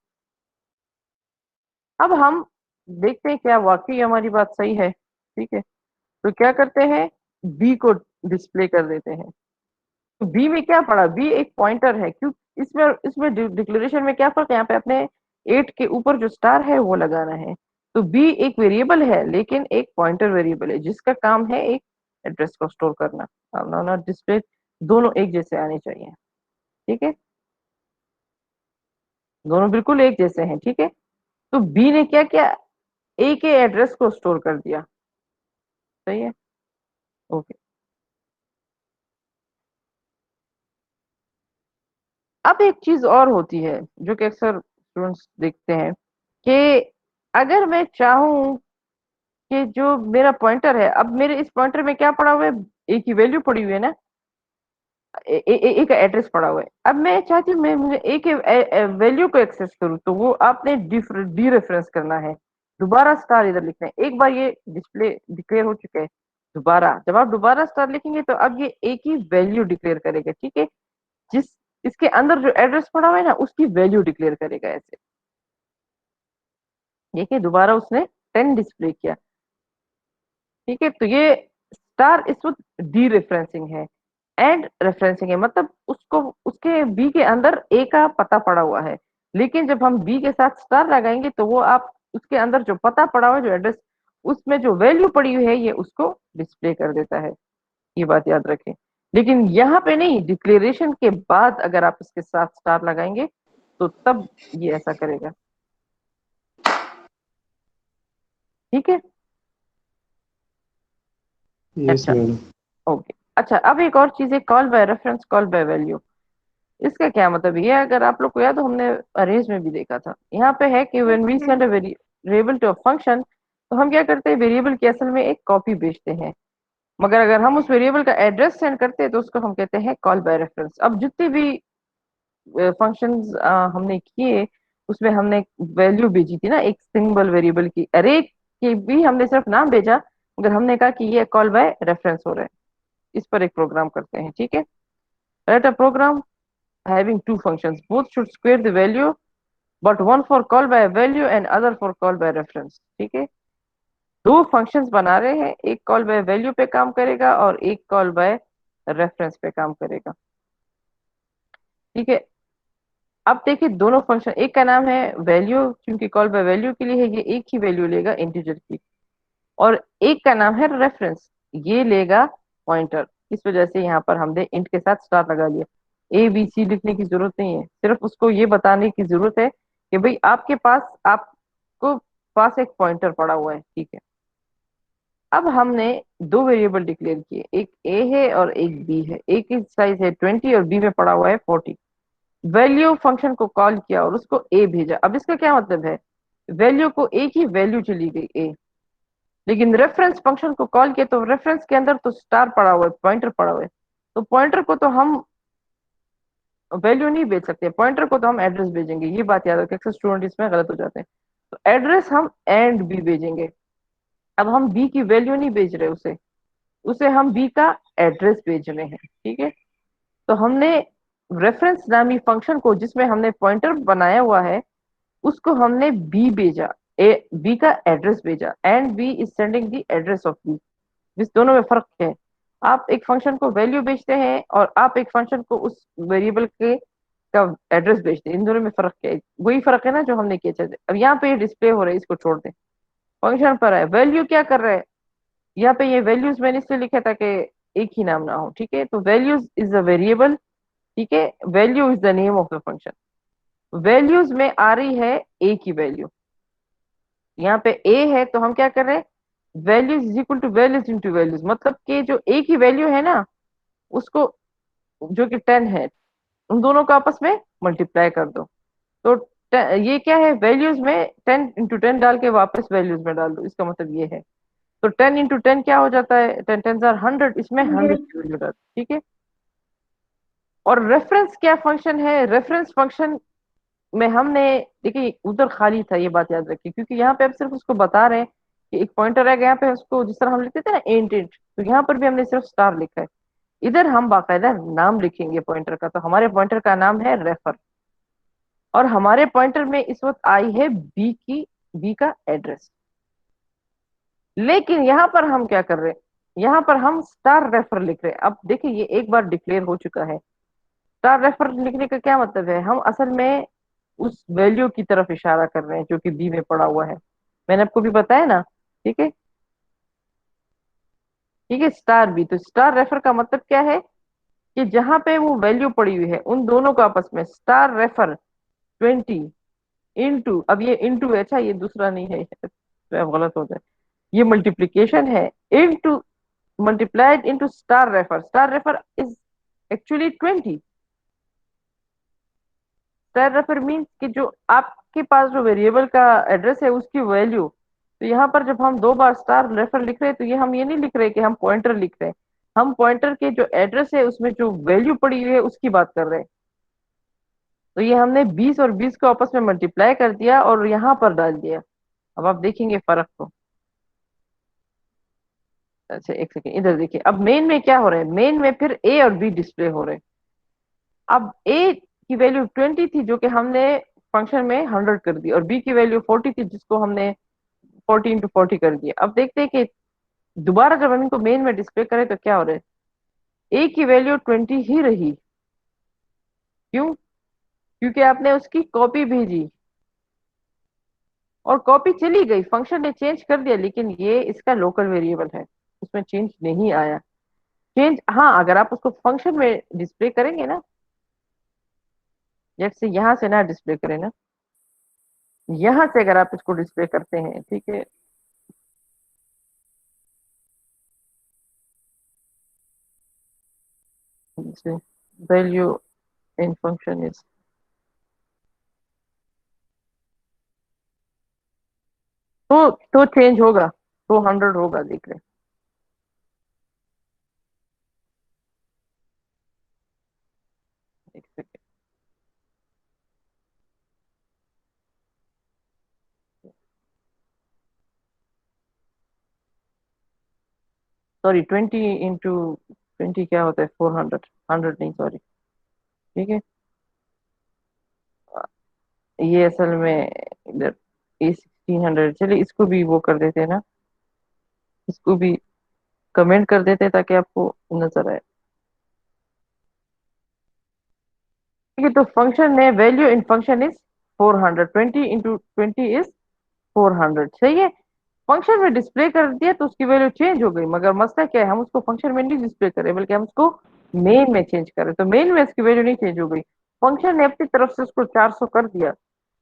अब हम देखते हैं क्या वाकई हमारी बात सही है। ठीक है, तो क्या करते हैं? बी को डिस्प्ले कर देते हैं। तो बी में क्या पड़ा? बी एक पॉइंटर है। क्यों? इसमें इसमें डिक्लेरेशन में क्या फर्क है? यहाँ पे अपने 8 के ऊपर जो स्टार है वो लगाना है। तो बी एक वेरिएबल है, लेकिन एक पॉइंटर वेरिएबल है जिसका काम है एक एड्रेस को स्टोर करना। नॉट डिस्प्ले, दोनों एक जैसे आने चाहिए। ठीक है, दोनों बिल्कुल एक जैसे हैं। ठीक है, तो बी ने क्या किया? ए के एड्रेस को स्टोर कर दिया। सही है, ओके। अब एक चीज और होती है जो कि अक्सर स्टूडेंट्स देखते हैं, कि अगर मैं चाहूं कि जो मेरा पॉइंटर है, अब मेरे इस पॉइंटर में क्या पड़ा हुआ है? ए की वैल्यू पड़ी हुई है ना, ए का एड्रेस पड़ा हुआ है। अब मैं चाहती हूँ मैं मुझे ए के वैल्यू को एक्सेस करूँ, तो वो आपने डी रेफरेंस करना है, दोबारा स्टार इधर लिखना है। एक बार ये डिस्प्ले डिक्लेयर हो चुका है, दोबारा जब आप दोबारा स्टार लिखेंगे तो अब ये ए की वैल्यू डिक्लेयर करेगा। ठीक है, जिस इसके अंदर जो एड्रेस पड़ा हुआ है ना, उसकी वैल्यू डिक्लेयर करेगा ऐसे। देखिए, दोबारा उसने 10 डिस्प्ले किया। ठीक है, तो ये स्टार इस वक्त डी रेफरेंसिंग है, एंड रेफरेंसिंग है, मतलब उसको उसके बी के अंदर ए का पता पड़ा हुआ है। लेकिन जब हम बी के साथ स्टार लगाएंगे तो वो आप उसके अंदर जो पता पड़ा हुआ है, जो एड्रेस, उसमें जो वैल्यू पड़ी हुई है, ये उसको डिस्प्ले कर देता है। ये बात याद रखें। लेकिन यहाँ पे नहीं, डिक्लेरेशन के बाद अगर आप इसके साथ स्टार लगाएंगे तो तब ये ऐसा करेगा। ठीक है, यस अच्छा, मैडम। ओके। अच्छा, अब एक और चीज है, call by reference, call by value. इसका क्या मतलब है? ये अगर आप लोग को याद हो, हमने अरेज में भी देखा था। यहाँ पे है कि when we send a variable to a function, तो हम क्या करते हैं? वेरिएबल की असल में एक कॉपी भेजते हैं। मगर अगर हम उस वेरिएबल का एड्रेस सेंड करते हैं तो उसको हम कहते हैं कॉल बाय रेफरेंस। अब जितने भी फंक्शंस हमने किए, उसमें हमने वैल्यू भेजी थी ना, एक सिंगल वेरिएबल की। अरे की भी हमने सिर्फ नाम भेजा, मगर हमने कहा कि ये कॉल बाय रेफरेंस हो रहा है। इस पर एक प्रोग्राम करते हैं। ठीक है, right a programme having two functions, both should square the value, but one for call by value and other for call by reference। ठीक है, दो फंक्शंस बना रहे हैं, एक कॉल बाय वैल्यू पे काम करेगा और एक कॉल बाय रेफरेंस पे काम करेगा। ठीक है, अब देखिए दोनों फंक्शन, एक का नाम है वैल्यू, क्योंकि कॉल बाय वैल्यू के लिए है, ये एक ही वैल्यू लेगा इंटीजर की। और एक का नाम है रेफरेंस, ये लेगा पॉइंटर। इस वजह से यहाँ पर हमने इंट के साथ स्टार लगा लिया। ए बी सी लिखने की जरूरत नहीं है, सिर्फ उसको ये बताने की जरूरत है कि भाई आपके पास, आपको पास एक पॉइंटर पड़ा हुआ है। ठीक है, अब हमने दो वेरिएबल डिक्लेयर किए, एक ए है और एक बी है। ए की साइज है 20 और बी में पड़ा हुआ है 40। वैल्यू फंक्शन को कॉल किया और उसको ए भेजा। अब इसका क्या मतलब है? वैल्यू को एक ही वैल्यू चली गई ए, लेकिन रेफरेंस फंक्शन को कॉल किया तो रेफरेंस के अंदर तो स्टार पड़ा हुआ है, पॉइंटर पड़ा हुआ है, तो पॉइंटर को तो हम वैल्यू नहीं भेज सकते, पॉइंटर को तो हम एड्रेस भेजेंगे। ये बात याद रखें, अक्सर स्टूडेंट इसमें गलत हो जाते हैं। तो एड्रेस हम एंड बी भेजेंगे। अब हम बी की वैल्यू नहीं भेज रहे उसे, उसे हम बी का एड्रेस भेज रहे हैं, ठीक है। तो हमने रेफरेंस नामी फंक्शन को, जिसमें हमने पॉइंटर बनाया हुआ है, उसको हमने बी भेजा, ए बी का एड्रेस भेजा, and b is sending the address of b. इस दोनों में फर्क है। आप एक फंक्शन को वैल्यू भेजते हैं और आप एक फंक्शन को उस वेरिएबल के का एड्रेस भेजते हैं, इन दोनों में फर्क क्या है? वही फर्क है ना जो हमने किया। चलते अब यहाँ पे डिस्प्ले हो रहा है, इसको छोड़ दें। फंक्शन पर है, वैल्यू क्या कर रहा है? यहाँ पे ये वैल्यूज मैंने इसलिए लिखा था कि एक ही नाम ना हो, ठीक है। तो वैल्यूज इज अ वेरिएबल, ठीक है। Value is the name of the function. Values में आ रही है ए की वैल्यू, यहाँ पे ए है तो हम क्या कर रहे हैं, values is equal to values into values, मतलब कि जो ए की वैल्यू है ना, उसको, जो कि 10 है, उन दोनों को आपस में मल्टीप्लाई कर दो। तो ये क्या है, वैल्यूज में 10 इंटू 10 डाल के वापस वैल्यूज में डाल दो, इसका मतलब ये है। तो 10 इंटू 10 क्या हो जाता है, 10 10 आर 100, इसमें 100 yes, की वैल्यू डाल, ठीक है। और रेफरेंस क्या फंक्शन है, रेफरेंस फंक्शन में हमने, देखिए उधर खाली था, ये बात याद रखिए, क्योंकि यहाँ पे आप सिर्फ उसको बता रहे हैं कि एक पॉइंटर है, यहाँ पे उसको जिस तरह हम लिखते थे ना इंट इंट, तो यहाँ पर भी हमने सिर्फ स्टार लिखा है। इधर हम बाकायदा नाम लिखेंगे पॉइंटर का, तो हमारे पॉइंटर का नाम है रेफर, और हमारे पॉइंटर में इस वक्त आई है बी की, बी का एड्रेस। लेकिन यहाँ पर हम क्या कर रहे हैं, यहाँ पर हम स्टार रेफर लिख रहे हैं। अब देखिए ये एक बार डिक्लेयर हो चुका है। स्टार रेफर लिखने का क्या मतलब है, हम असल में उस वैल्यू की तरफ इशारा कर रहे हैं जो कि बी में पड़ा हुआ है। मैंने आपको भी बताया ना, ठीक है। ठीक है, स्टार बी, तो स्टार रेफर का मतलब क्या है कि जहां पे वो वैल्यू पड़ी हुई है उन दोनों को आपस में स्टार रेफर 20 इंटू, अब ये इंटू है, अच्छा ये दूसरा नहीं है, तो अब गलत हो जाए, ये मल्टीप्लीकेशन है, into, multiplied into star refer is actually 20। Star refer means कि जो आपके पास जो वेरिएबल का एड्रेस है उसकी वैल्यू। तो यहाँ पर जब हम दो बार स्टार रेफर लिख रहे हैं, तो ये हम ये नहीं लिख रहे कि हम पॉइंटर लिख रहे हैं, हम पॉइंटर के जो एड्रेस है उसमें जो वैल्यू पड़ी हुई है उसकी बात कर रहे हैं। तो ये हमने 20 और 20 को आपस में मल्टीप्लाई कर दिया और यहाँ पर डाल दिया। अब आप देखेंगे फर्क को। अच्छा एक सेकेंड, इधर देखिए, अब मेन में क्या हो रहा है, मेन में फिर ए और बी डिस्प्ले हो रहे हैं। अब ए की वैल्यू 20 थी जो कि हमने फंक्शन में 100 कर दी, और बी की वैल्यू 40 थी जिसको हमने 40 इंटू 40 कर दिया। अब देखते हैं कि दोबारा जब हम इनको मेन में डिस्प्ले करें तो क्या हो रहा है, ए की वैल्यू 20 ही रही। क्यों? क्योंकि आपने उसकी कॉपी भेजी और कॉपी चली गई, फंक्शन ने चेंज कर दिया, लेकिन ये इसका लोकल वेरिएबल है, उसमें चेंज नहीं आया। चेंज, हाँ, अगर आप उसको फंक्शन में डिस्प्ले करेंगे ना, जैसे यहां से ना डिस्प्ले करें ना, यहां से अगर आप इसको डिस्प्ले करते हैं, ठीक है, जैसे वैल्यू इन फंक्शन इज, तो चेंज होगा, तो 100 होगा, देख रहे हैं, एक सेकेंड। सॉरी, 20 इंटू 20 क्या होता है, 400, 100 नहीं, सॉरी, ठीक है। ये असल में इधर ये 1600, चलिए इसको भी वो कर देते हैं ना, इसको भी कमेंट कर देते हैं ताकि आपको नजर आए। ठीक है, तो फंक्शन में value in function is 400, 20 into 20 is 400, सही है। फंक्शन में डिस्प्ले कर दिया तो उसकी वैल्यू चेंज हो गई, मगर मसला क्या है, हम उसको फंक्शन में नहीं डिस्प्ले करें बल्कि हम उसको मेन में चेंज करें, तो मेन में इसकी वैल्यू नहीं चेंज हो गई। फंक्शन ने अपनी तरफ से उसको 400 कर दिया,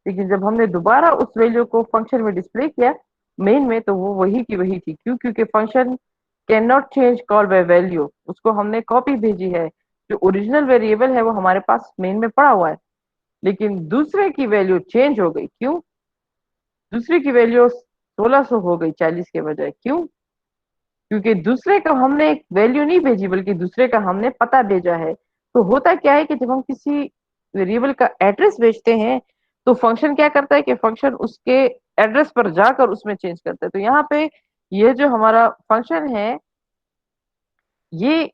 लेकिन जब हमने दोबारा उस वैल्यू को फंक्शन में डिस्प्ले किया मेन में, तो वो वही की वही थी। क्यों? क्योंकि function can not change call by value, उसको हमने कॉपी भेजी है, जो ओरिजिनल वेरिएबल है वो हमारे पास मेन में पड़ा हुआ है, लेकिन दूसरे की वैल्यू चेंज हो गई। क्यों? दूसरे की वैल्यू 1600 हो गई 40 के बजाय। क्यों? क्योंकि दूसरे का हमने एक वैल्यू नहीं भेजी, बल्कि दूसरे का हमने पता भेजा है। तो होता क्या है कि जब हम किसी वेरिएबल का एड्रेस भेजते हैं, तो फंक्शन क्या करता है कि फंक्शन उसके एड्रेस पर जाकर उसमें चेंज करता है। तो यहाँ पे ये जो हमारा फंक्शन है, ये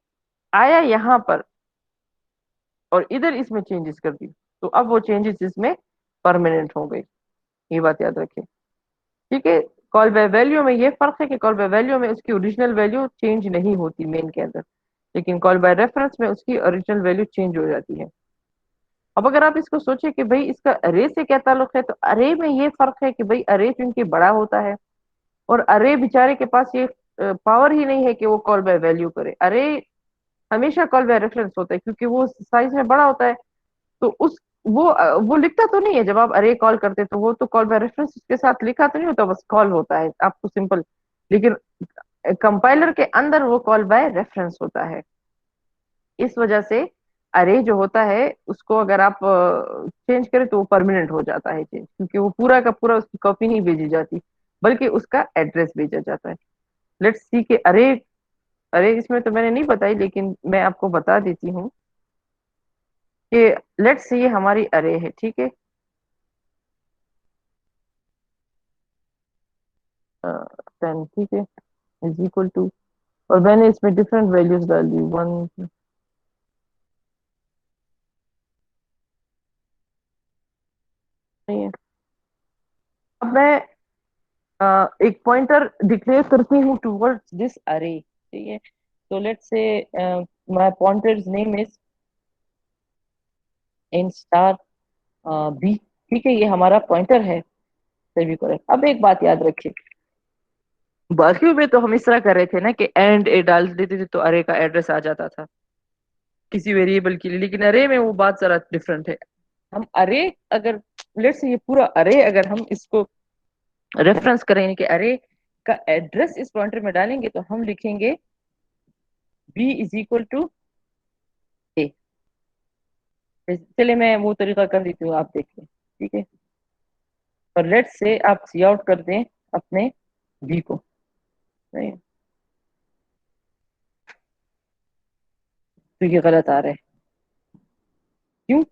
आया यहाँ पर और इधर इसमें चेंजेस कर दी, तो अब वो चेंजेस इसमें परमानेंट हो गई। ये बात याद रखें। ठीक है। कॉल बाय वैल्यू में ये फर्क है कि कॉल बाय वैल्यू में उसकी ओरिजिनल वैल्यू चेंज नहीं होती मेन के अंदर, लेकिन कॉल बाय रेफरेंस में उसकी ओरिजिनल वैल्यू चेंज हो जाती है। अब अगर आप इसको सोचे कि भाई इसका अरे से क्या ताल्लुक है, तो अरे में ये फर्क है कि भाई अरे चूंकि बड़ा होता है, और अरे बेचारे के पास ये पावर ही नहीं है कि वो कॉल बाय वैल्यू करे। अरे हमेशा कॉल बाय रेफरेंस होता है, क्योंकि वो साइज में बड़ा होता है। तो उस वो लिखता तो नहीं है, जब आप अरे कॉल करते तो वो तो कॉल बाय रेफरेंस उसके साथ लिखा तो नहीं होता, बस कॉल होता है आपको सिंपल। लेकिन कंपाइलर के अंदर वो कॉल बाय रेफरेंस होता है। इस वजह से अरे जो होता है उसको अगर आप चेंज करें तो वो परमानेंट हो जाता है चेंज, क्योंकि वो पूरा का पूरा उसकी कॉपी नहीं भेजी जाती, बल्कि उसका एड्रेस भेजा जाता है। लेट्स सी के अरे, अरे इसमें तो मैंने नहीं बताई, लेकिन मैं आपको बता देती हूँ कि लेट्स सी ये हमारी अरे है, ठीक है। 10, ठीक है, इज इक्वल टू, और मैंने इसमें डिफरेंट वैल्यूज डाल दी, 1 नहीं है। अब मैं एक पॉइंटर डिक्लेयर करती हूँ टूवर्ड्स दिस अरे, ठीक है। तो let's say my pointer's name is in star b, ठीक है, ये हमारा पॉइंटर है। सभी करेक्ट। अब एक बात याद रखिए, बाकी में तो हम इस तरह कर रहे थे ना कि एंड ए डाल देते थे तो अरे का एड्रेस आ जाता था किसी वेरिएबल के लिए, लेकिन अरे में वो बात जरा डिफरेंट है। हम अरे, अगर लेट्स से ये पूरा अरे अगर हम इसको रेफरेंस करेंगे कि अरे का एड्रेस इस पॉइंटर में डालेंगे, तो हम लिखेंगे बी इज इक्वल टू ए। चलिए मैं वो तरीका कर देती हूँ, आप देख लें, ठीक है। और लेट से आप सी आउट कर दें अपने बी को, नहीं तो ये गलत आ रहा है। क्यों?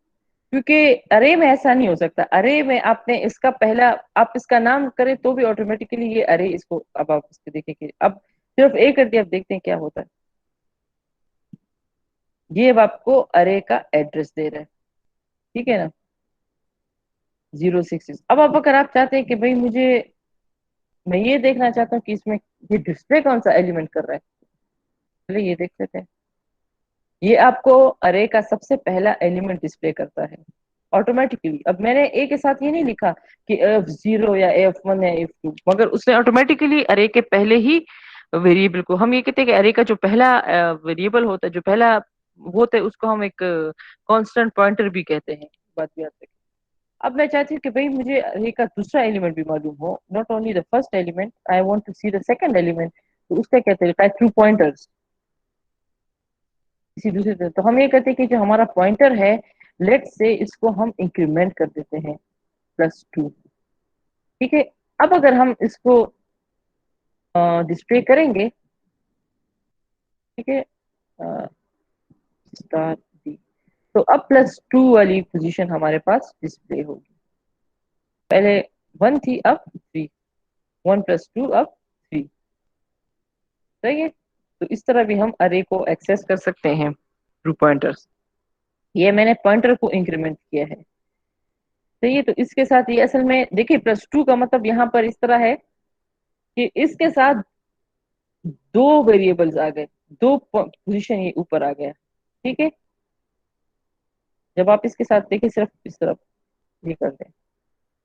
क्योंकि अरे में ऐसा नहीं हो सकता। अरे में आपने इसका पहला, आप इसका नाम करें तो भी ऑटोमेटिकली ये अरे इसको, अब आप इसको देखेंगे, अब सिर्फ ए कर दिया, अब देखते हैं क्या होता है। ये अब आपको अरे का एड्रेस दे रहा है, ठीक है ना, 066। अब आप अगर आप चाहते हैं कि भाई मुझे, मैं ये देखना चाहता हूँ कि इसमें ये डिस्प्ले कौन सा एलिमेंट कर रहा है, चलिए ये देख लेते हैं। ये आपको अरे का सबसे पहला एलिमेंट डिस्प्ले करता है ऑटोमेटिकली। अब मैंने ए के साथ ये नहीं लिखा कि F0 या F1 या F2, मगर उसने ऑटोमेटिकली अरे के पहले ही वेरिएबल को, हम ये कहते हैं कि अरे का जो पहला वेरिएबल होता है, जो पहला होता है, उसको हम एक कांस्टेंट पॉइंटर भी कहते हैं। बात भी याद रखें। अब मैं चाहती हूँ कि भाई मुझे अरे का दूसरा एलिमेंट भी मालूम हो, not only the first element, I want to see the second element. तो उसका कहते हैं थ्रू पॉइंटर्स, किसी दूसरे तरह। तो हम ये कहते हैं कि जो हमारा पॉइंटर है, लेट से इसको हम इंक्रीमेंट कर देते हैं +2, ठीक है। अब अगर हम इसको डिस्प्ले करेंगे, ठीक है, स्टार डी, तो अब +2 वाली पोजीशन हमारे पास डिस्प्ले होगी। पहले 1 थी, अब 3, 1 + 2 अब 3, सही है। तो इस तरह भी हम अरे को एक्सेस कर सकते हैं थ्रू पॉइंटर्स। ये मैंने पॉइंटर को इंक्रीमेंट किया है, सही है। तो इसके साथ ये असल में देखिए, +2 का मतलब यहाँ पर इस तरह है कि इसके साथ दो वेरिएबल्स आ गए, दो पोजीशन ये ऊपर आ गया, ठीक है। जब आप इसके साथ देखिए सिर्फ इस तरफ ये कर दें,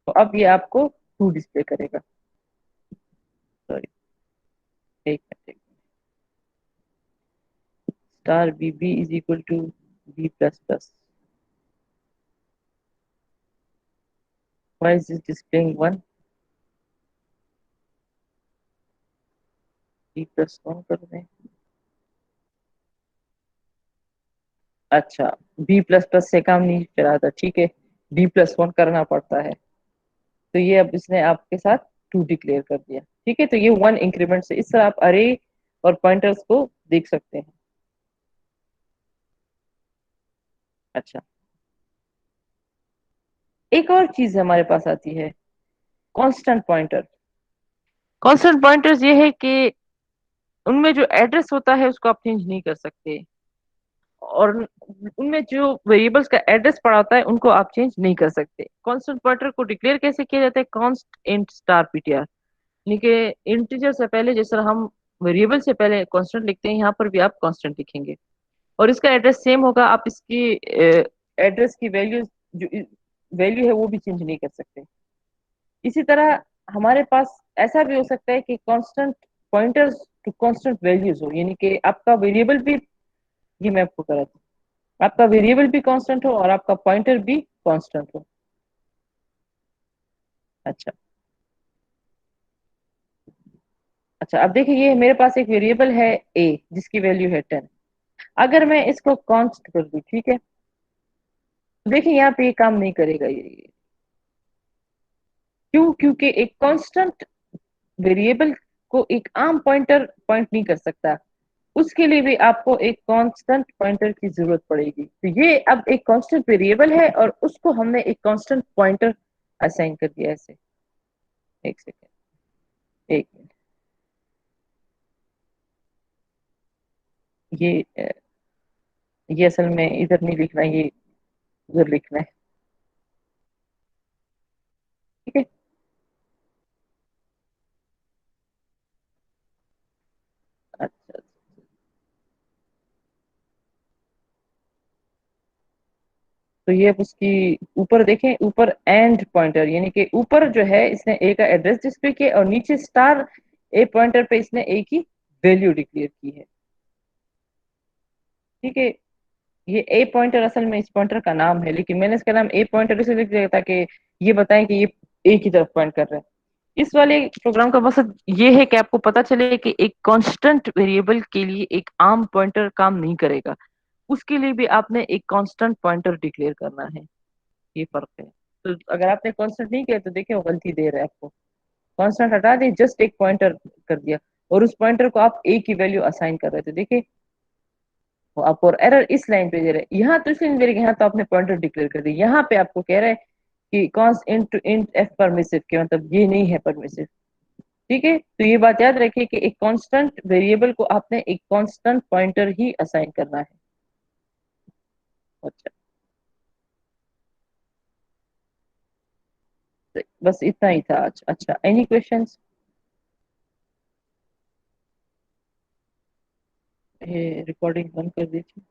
तो अब ये आपको 2 डिस्प्ले करेगा। सॉरी, एक minute, star b b is equal to B++, why is this displaying 1, B+1 कर दें। अच्छा, B++ से काम नहीं चला था, ठीक है, B+1 करना पड़ता है। तो ये अब इसने आपके साथ टू डिक्लेयर कर दिया। ठीक है, तो ये वन इंक्रीमेंट से इस तरह आप अरे और पॉइंटर्स को देख सकते हैं। अच्छा, एक और चीज हमारे पास आती है, कांस्टेंट पॉइंटर। कांस्टेंट पॉइंटर्स ये है कि उनमें जो एड्रेस होता है उसको आप चेंज नहीं कर सकते, और उनमें जो वेरिएबल्स का एड्रेस पड़ा होता है उनको आप चेंज नहीं कर सकते। कांस्टेंट पॉइंटर को डिक्लेयर कैसे किया जाता है? कॉन्स्ट इंट स्टार पीटीआर, यानी कि इंटीजर से पहले, जिस तरह हम वेरिएबल से पहले कांस्टेंट लिखते हैं, यहाँ पर भी आप कांस्टेंट लिखेंगे और इसका एड्रेस सेम होगा। आप इसकी एड्रेस की वैल्यू, जो वैल्यू है वो भी चेंज नहीं कर सकते। इसी तरह हमारे पास ऐसा भी हो सकता है कि constant pointers to constant values हो, यानी कि आपका वेरिएबल भी, ये मैं आपको कराती हूँ, आपका वेरिएबल भी कांस्टेंट हो और आपका पॉइंटर भी कांस्टेंट हो। अच्छा, अच्छा, अब देखिए ये मेरे पास एक वेरिएबल है ए जिसकी वैल्यू है 10। अगर मैं इसको कांस्ट कर दूं, ठीक है, तो देखिए यहाँ पे ये काम नहीं करेगा ये। क्यों? क्योंकि एक कांस्टेंट वेरिएबल को एक आम पॉइंटर पॉइंट नहीं कर सकता, उसके लिए भी आपको एक कांस्टेंट पॉइंटर की जरूरत पड़ेगी। तो ये अब एक कांस्टेंट वेरिएबल है और उसको हमने एक कांस्टेंट पॉइंटर असाइन कर दिया ऐसे। एक सेकेंड, एक मिनट, ये ये असल में इधर नहीं लिखना, ये उधर लिखना है। ठीक है, अच्छा, तो ये अब उसकी ऊपर देखें, ऊपर एंड पॉइंटर, यानी कि ऊपर जो है इसने ए का एड्रेस डिस्प्ले किया और नीचे स्टार ए पॉइंटर पे इसने ए की वैल्यू डिक्लेयर की है। ठीक है, ये ए पॉइंटर असल में इस पॉइंटर का नाम है, लेकिन मैंने इसका नाम ए पॉइंटर इसलिए लिख दिया ताकि ये बताएं कि ये ए की तरफ पॉइंट कर रहा है। इस वाले प्रोग्राम का मकसद ये है कि आपको पता चले कि एक कांस्टेंट वेरिएबल के लिए एक आम पॉइंटर काम नहीं करेगा, उसके लिए भी आपने एक कांस्टेंट पॉइंटर डिक्लेयर करना है। ये फर्क है। तो अगर आपने कांस्टेंट नहीं किया तो देखिए वो गलती दे रहा है आपको। कांस्टेंट हटा दे, जस्ट एक पॉइंटर कर दिया और उस पॉइंटर को आप ए की वैल्यू असाइन कर रहे थे, देखिए वो आपको एरर इस लाइन पे दे रहा है। यहाँ तो इसलिए नहीं दे रहा, यहाँ तो आपने पॉइंटर डिक्लेयर कर दिया, यहाँ पे आपको कह रहा है कि const int to int f permissive, के मतलब ये नहीं है परमिसिव। ठीक है, तो ये बात याद रखिए कि एक कांस्टेंट वेरिएबल को आपने एक कांस्टेंट पॉइंटर ही असाइन करना है। अच्छा, तो बस इतना ही था आज। अच्छा, एनी क्वेश्चंस? ये रिकॉर्डिंग बंद कर दीजिए।